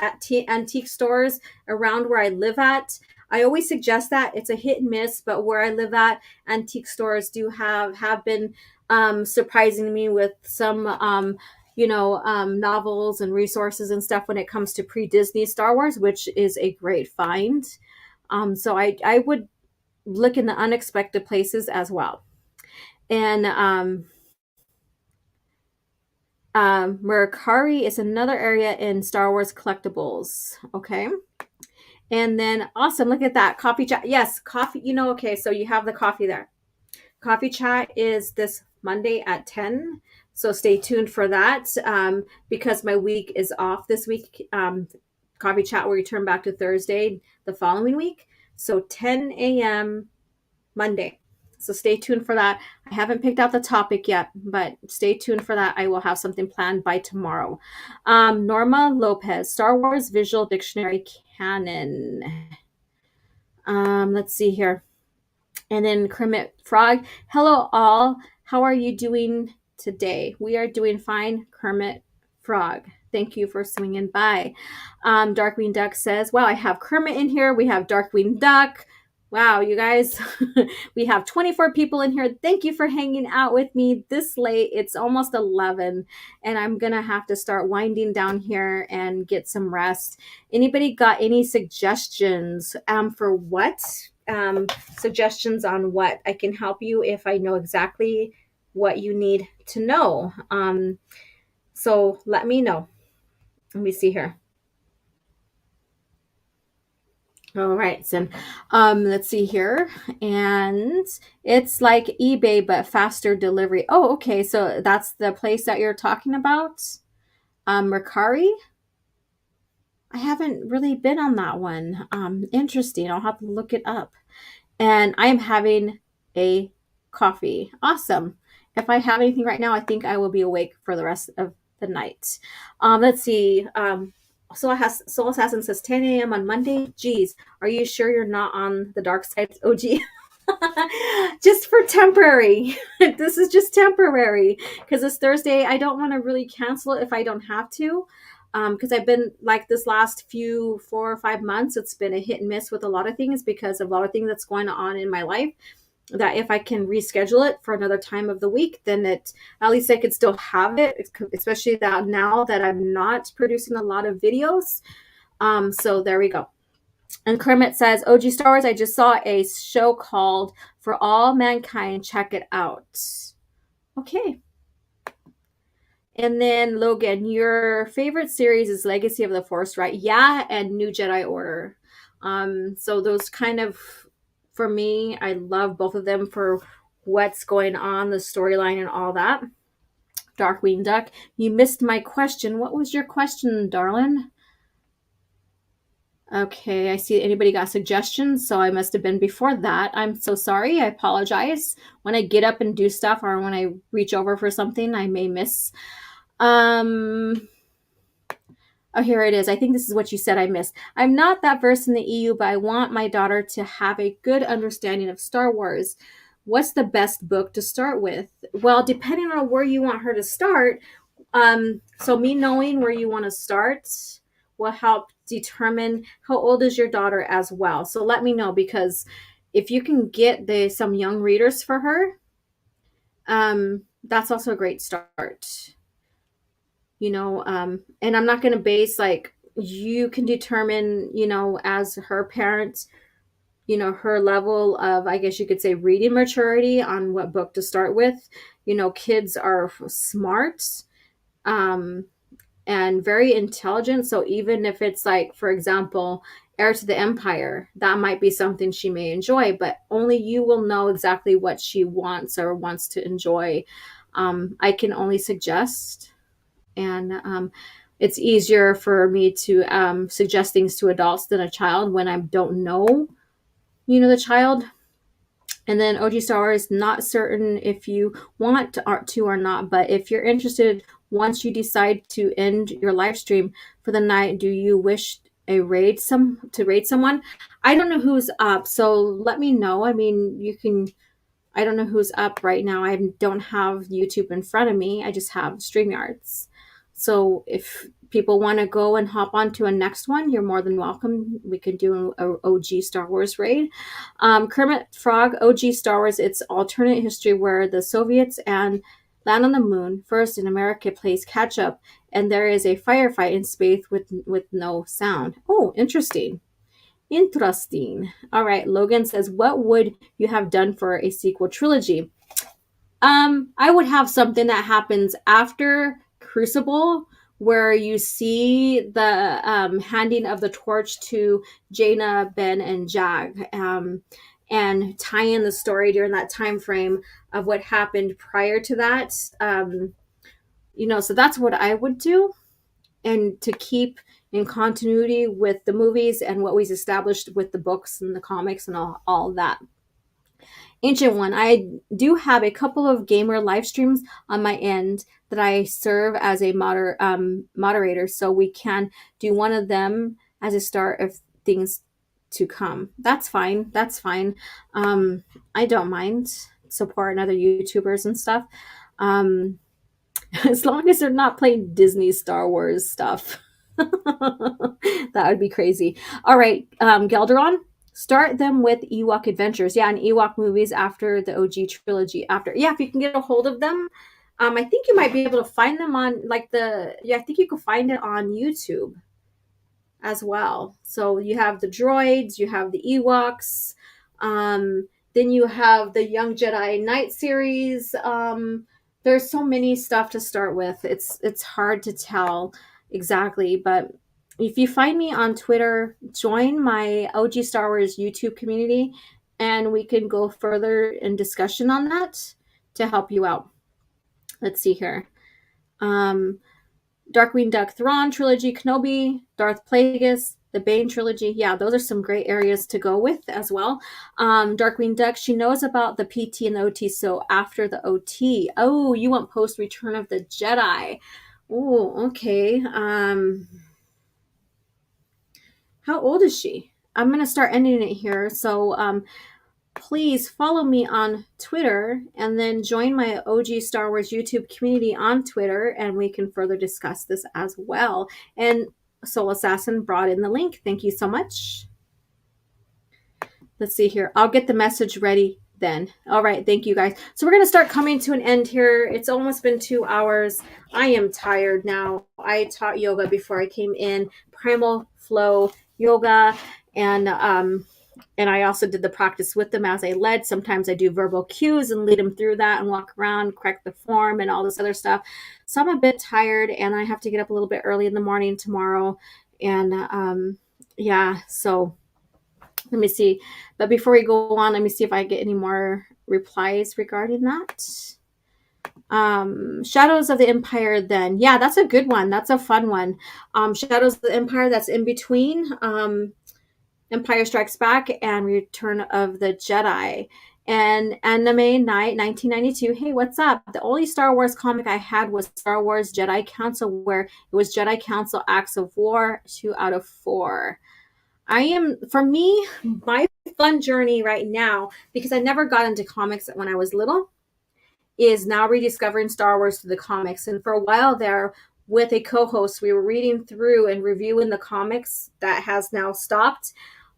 antique stores around where I live at. I always suggest that. It's a hit and miss, but where I live at, antique stores do have been surprising me with some novels and resources and stuff when it comes to pre-Disney Star Wars, which is a great find. So I would look in the unexpected places as well. And Mercari is another area in Star Wars collectibles. Okay. And then awesome. Look at that. Coffee chat. Yes, coffee. Okay, so you have the coffee there. Coffee chat is this Monday at 10. So stay tuned for that. Because my week is off this week. Coffee chat will return back to Thursday the following week. So 10 a.m. Monday. So stay tuned for that. I haven't picked out the topic yet, but stay tuned for that. I will have something planned by tomorrow. Norma Lopez, Star Wars Visual Dictionary Canon. Let's see here. And then Kermit Frog. Hello all. How are you doing today? We are doing fine, Kermit Frog. Thank you for swinging by. Darkwing Duck says, wow, I have Kermit in here. We have Darkwing Duck. Wow, you guys, we have 24 people in here. Thank you for hanging out with me this late. It's almost 11, and I'm going to have to start winding down here and get some rest. Anybody got any suggestions for what? Suggestions on what? I can help you if I know exactly what you need to know. So let me know. Let me see here. All right, so let's see here, and it's like eBay but faster delivery. Oh, okay, so that's the place that you're talking about, Mercari. I haven't really been on that one. Interesting. I'll have to look it up. And I am having a coffee. Awesome. If I have anything right now, I think I will be awake for the rest of the night. Let's see. Soul Assassin says 10 a.m. on Monday. Geez, are you sure you're not on the dark side, OG? Just for temporary. This is just temporary because it's Thursday. I don't want to really cancel it if I don't have to. Because I've been like this last 4 or 5 months, it's been a hit and miss with a lot of things because of a lot of things that's going on in my life. That if I can reschedule it for another time of the week, then at least I could still have it, especially that now that I'm not producing a lot of videos. So there we go. And Kermit says, OG Star Wars, I just saw a show called For All Mankind. Check it out. Okay. And then Logan, your favorite series is Legacy of the Force, right? Yeah, and New Jedi Order. So those kind of, for me, I love both of them for what's going on, the storyline and all that. Darkwing Duck, you missed my question. What was your question, darling? Okay, I see anybody got suggestions, so I must have been before that. I'm so sorry. I apologize. When I get up and do stuff or when I reach over for something, I may miss. Oh, here it is. I think this is what you said I missed. I'm not that versed in the EU, but I want my daughter to have a good understanding of Star Wars. What's the best book to start with? Well, depending on where you want her to start, so me knowing where you want to start will help determine how old is your daughter as well. So let me know, because if you can get some young readers for her, that's also a great start. And I'm not going to base, like, you can determine, as her parent, her level of, I guess you could say, reading maturity on what book to start with. Kids are smart, and very intelligent. So even if it's like, for example, Heir to the Empire, that might be something she may enjoy, but only you will know exactly what she wants or wants to enjoy. I can only suggest. And it's easier for me to suggest things to adults than a child when I don't know, the child. And then OG Star Wars, not certain if you want to or not, but if you're interested, once you decide to end your live stream for the night, do you wish to raid someone? I don't know who's up, so let me know. I mean, I don't know who's up right now. I don't have YouTube in front of me. I just have StreamYards. So if people want to go and hop on to a next one, you're more than welcome. We could do an OG Star Wars raid. Kermit Frog, OG Star Wars, it's alternate history where the Soviets and land on the moon. First in America plays catch up, and there is a firefight in space with no sound. Oh, interesting. Interesting. All right, Logan says, what would you have done for a sequel trilogy? I would have something that happens after Crucible, where you see the handing of the torch to Jaina, Ben, and Jag, and tie in the story during that time frame of what happened prior to that. So that's what I would do, and to keep in continuity with the movies and what was established with the books and the comics and all that. Ancient One, I do have a couple of gamer live streams on my end that I serve as a moderator, so we can do one of them as a start of things to come. That's fine. I don't mind supporting other YouTubers and stuff, as long as they're not playing Disney Star Wars stuff. That would be crazy. All right, Gelderon, start them with Ewok Adventures. Yeah, and Ewok movies after the OG trilogy. If you can get a hold of them, I think you might be able to find them on I think you can find it on YouTube as well. So you have the droids, you have the Ewoks, then you have the Young Jedi Knight series. There's so many stuff to start with. It's hard to tell exactly, but if you find me on Twitter, join my OG Star Wars YouTube community, and we can go further in discussion on that to help you out. Let's see here. Darkwing Duck Thrawn trilogy, Kenobi, Darth Plagueis, the Bane trilogy. Yeah, those are some great areas to go with as well. Darkwing Duck, she knows about the PT and the OT, so after the OT. Oh, you want post Return of the Jedi. Oh, okay. How old is she? I'm going to start ending it here. So please follow me on Twitter and then join my OG Star Wars YouTube community on Twitter, and we can further discuss this as well. And Soul Assassin brought in the link. Thank you so much. Let's see here. I'll get the message ready then. All right. Thank you, guys. So we're going to start coming to an end here. It's almost been 2 hours. I am tired now. I taught yoga before I came in, primal flow yoga, and I also did the practice with them as I led. Sometimes I do verbal cues and lead them through that and walk around, correct the form and all this other stuff. So I'm a bit tired, and I have to get up a little bit early in the morning tomorrow. And so let me see. But before we go on, let me see if I get any more replies regarding that. Shadows of the Empire then. Yeah, that's a good one. That's a fun one. Shadows of the Empire, that's in between Empire Strikes Back and Return of the Jedi. And Anime Night 1992. Hey, what's up? The only Star Wars comic I had was Star Wars Jedi Council, where it was Jedi Council Acts of War, 2 out of 4. For me, my fun journey right now, because I never got into comics when I was little, is now rediscovering Star Wars through the comics. And for a while there, with a co-host, we were reading through and reviewing the comics. That has now stopped.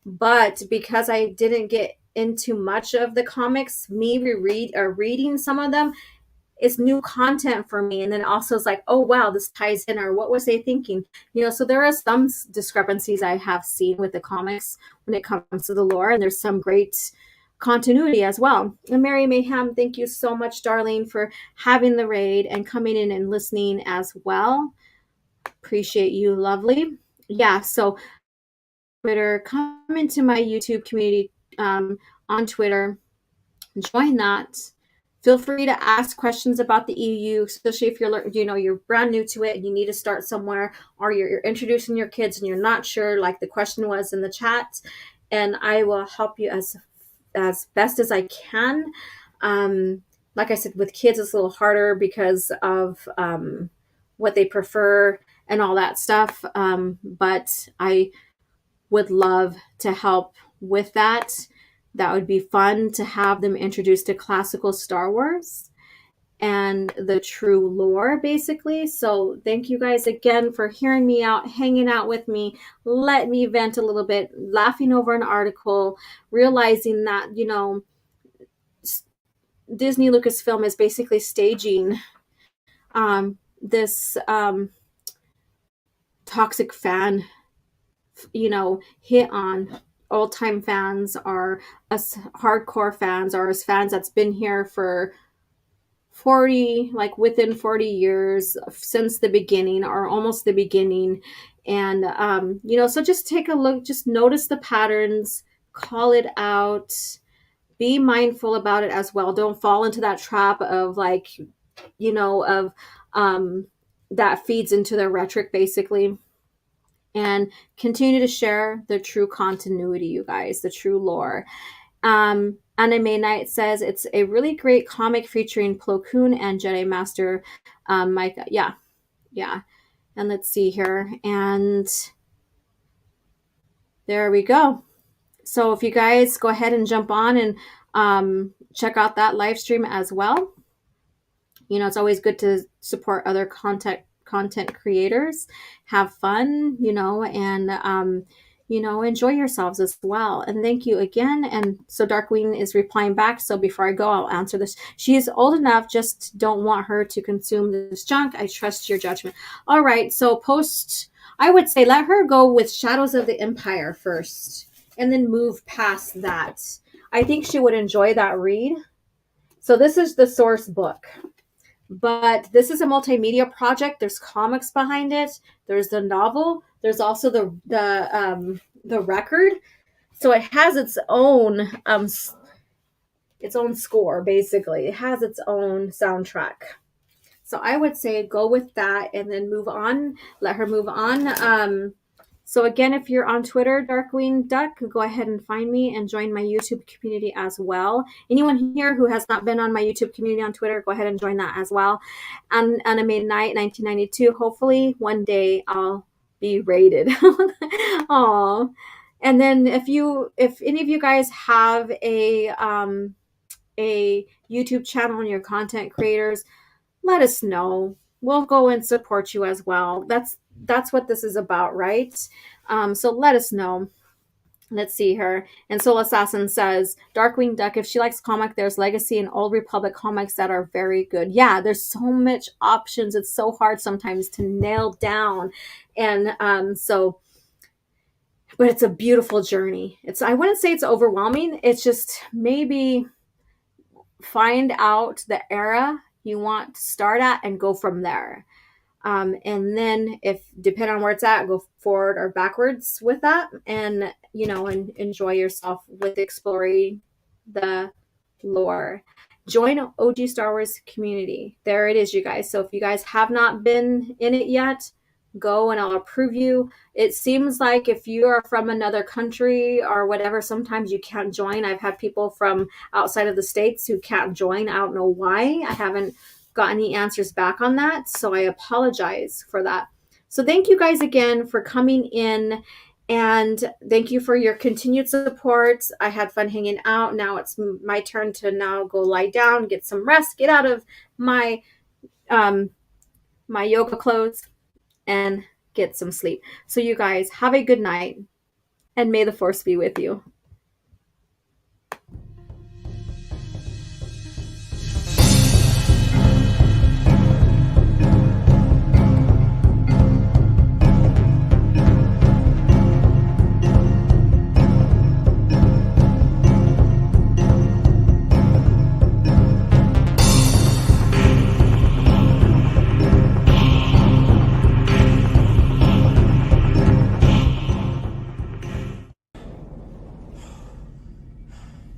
But because I didn't get into much of the comics, reading some of them, it's new content for me. And then also it's like, oh, wow, this ties in, or what was they thinking? So there are some discrepancies I have seen with the comics when it comes to the lore, and there's some great continuity as well. And Mary Mayhem, thank you so much, darling, for having the raid and coming in and listening as well. Appreciate you, lovely. Yeah, so Twitter, come into my YouTube community on Twitter, join that. Feel free to ask questions about the EU, especially if you're brand new to it and you need to start somewhere, or you're introducing your kids and you're not sure, like the question was in the chat, and I will help you as best as I can. Like I said, with kids, it's a little harder because of what they prefer and all that stuff. But I would love to help with that. That would be fun to have them introduced to classical Star Wars and the true lore, basically. So thank you guys again for hearing me out, hanging out with me, let me vent a little bit, laughing over an article, realizing that, Disney Lucasfilm is basically staging this toxic fan, hit on old-time fans, or us hardcore fans, or us fans that's been here for within 40 years since the beginning, or almost the beginning. And so just take a look, just notice the patterns, call it out, be mindful about it as well. Don't fall into that trap of that feeds into their rhetoric, basically. And continue to share the true continuity, you guys, the true lore. Anime Night says it's a really great comic featuring Plo Koon and Jedi Master Micah. Yeah. And let's see here. And there we go. So if you guys go ahead and jump on and check out that live stream as well. It's always good to support other content creators, have fun, and enjoy yourselves as well. And thank you again. And so Darkwing is replying back. So before I go, I'll answer this. She is old enough, just don't want her to consume this junk. I trust your judgment. All right. So I would say let her go with Shadows of the Empire first and then move past that. I think she would enjoy that read. So this is the source book. But this is a multimedia project. There's comics behind it. There's the novel. There's also the record. So it has its own score, basically. It has its own soundtrack. So I would say go with that and then move on. Let her move on. So again, if you're on Twitter, Darkwing Duck, go ahead and find me and join my YouTube community as well. Anyone here who has not been on my YouTube community on Twitter, go ahead and join that as well. And Anime Night 1992, hopefully one day I'll be rated. Aw. And then if any of you guys have a YouTube channel and you're content creators, let us know. We'll go and support you as well. That's what this is about, right? So let us know. Let's see her. And Soul Assassin says, Darkwing Duck, if she likes comic, there's Legacy and Old Republic comics that are very good. Yeah, there's so much options. It's so hard sometimes to nail down. And but it's a beautiful journey. I wouldn't say it's overwhelming. It's just maybe find out the era you want to start at and go from there. And then depending on where it's at, go forward or backwards with that and enjoy yourself with exploring the lore. Join OG Star Wars community. There it is, you guys. So if you guys have not been in it yet, go and I'll approve you. It seems like if you are from another country or whatever, sometimes you can't join. I've had people from outside of the States who can't join. I don't know why. I haven't got any answers back on that. So I apologize for that. So thank you guys again for coming in and thank you for your continued support. I had fun hanging out. Now it's my turn to now go lie down, get some rest, get out of my yoga clothes and get some sleep. So you guys have a good night and may the force be with you.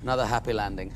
Another happy landing.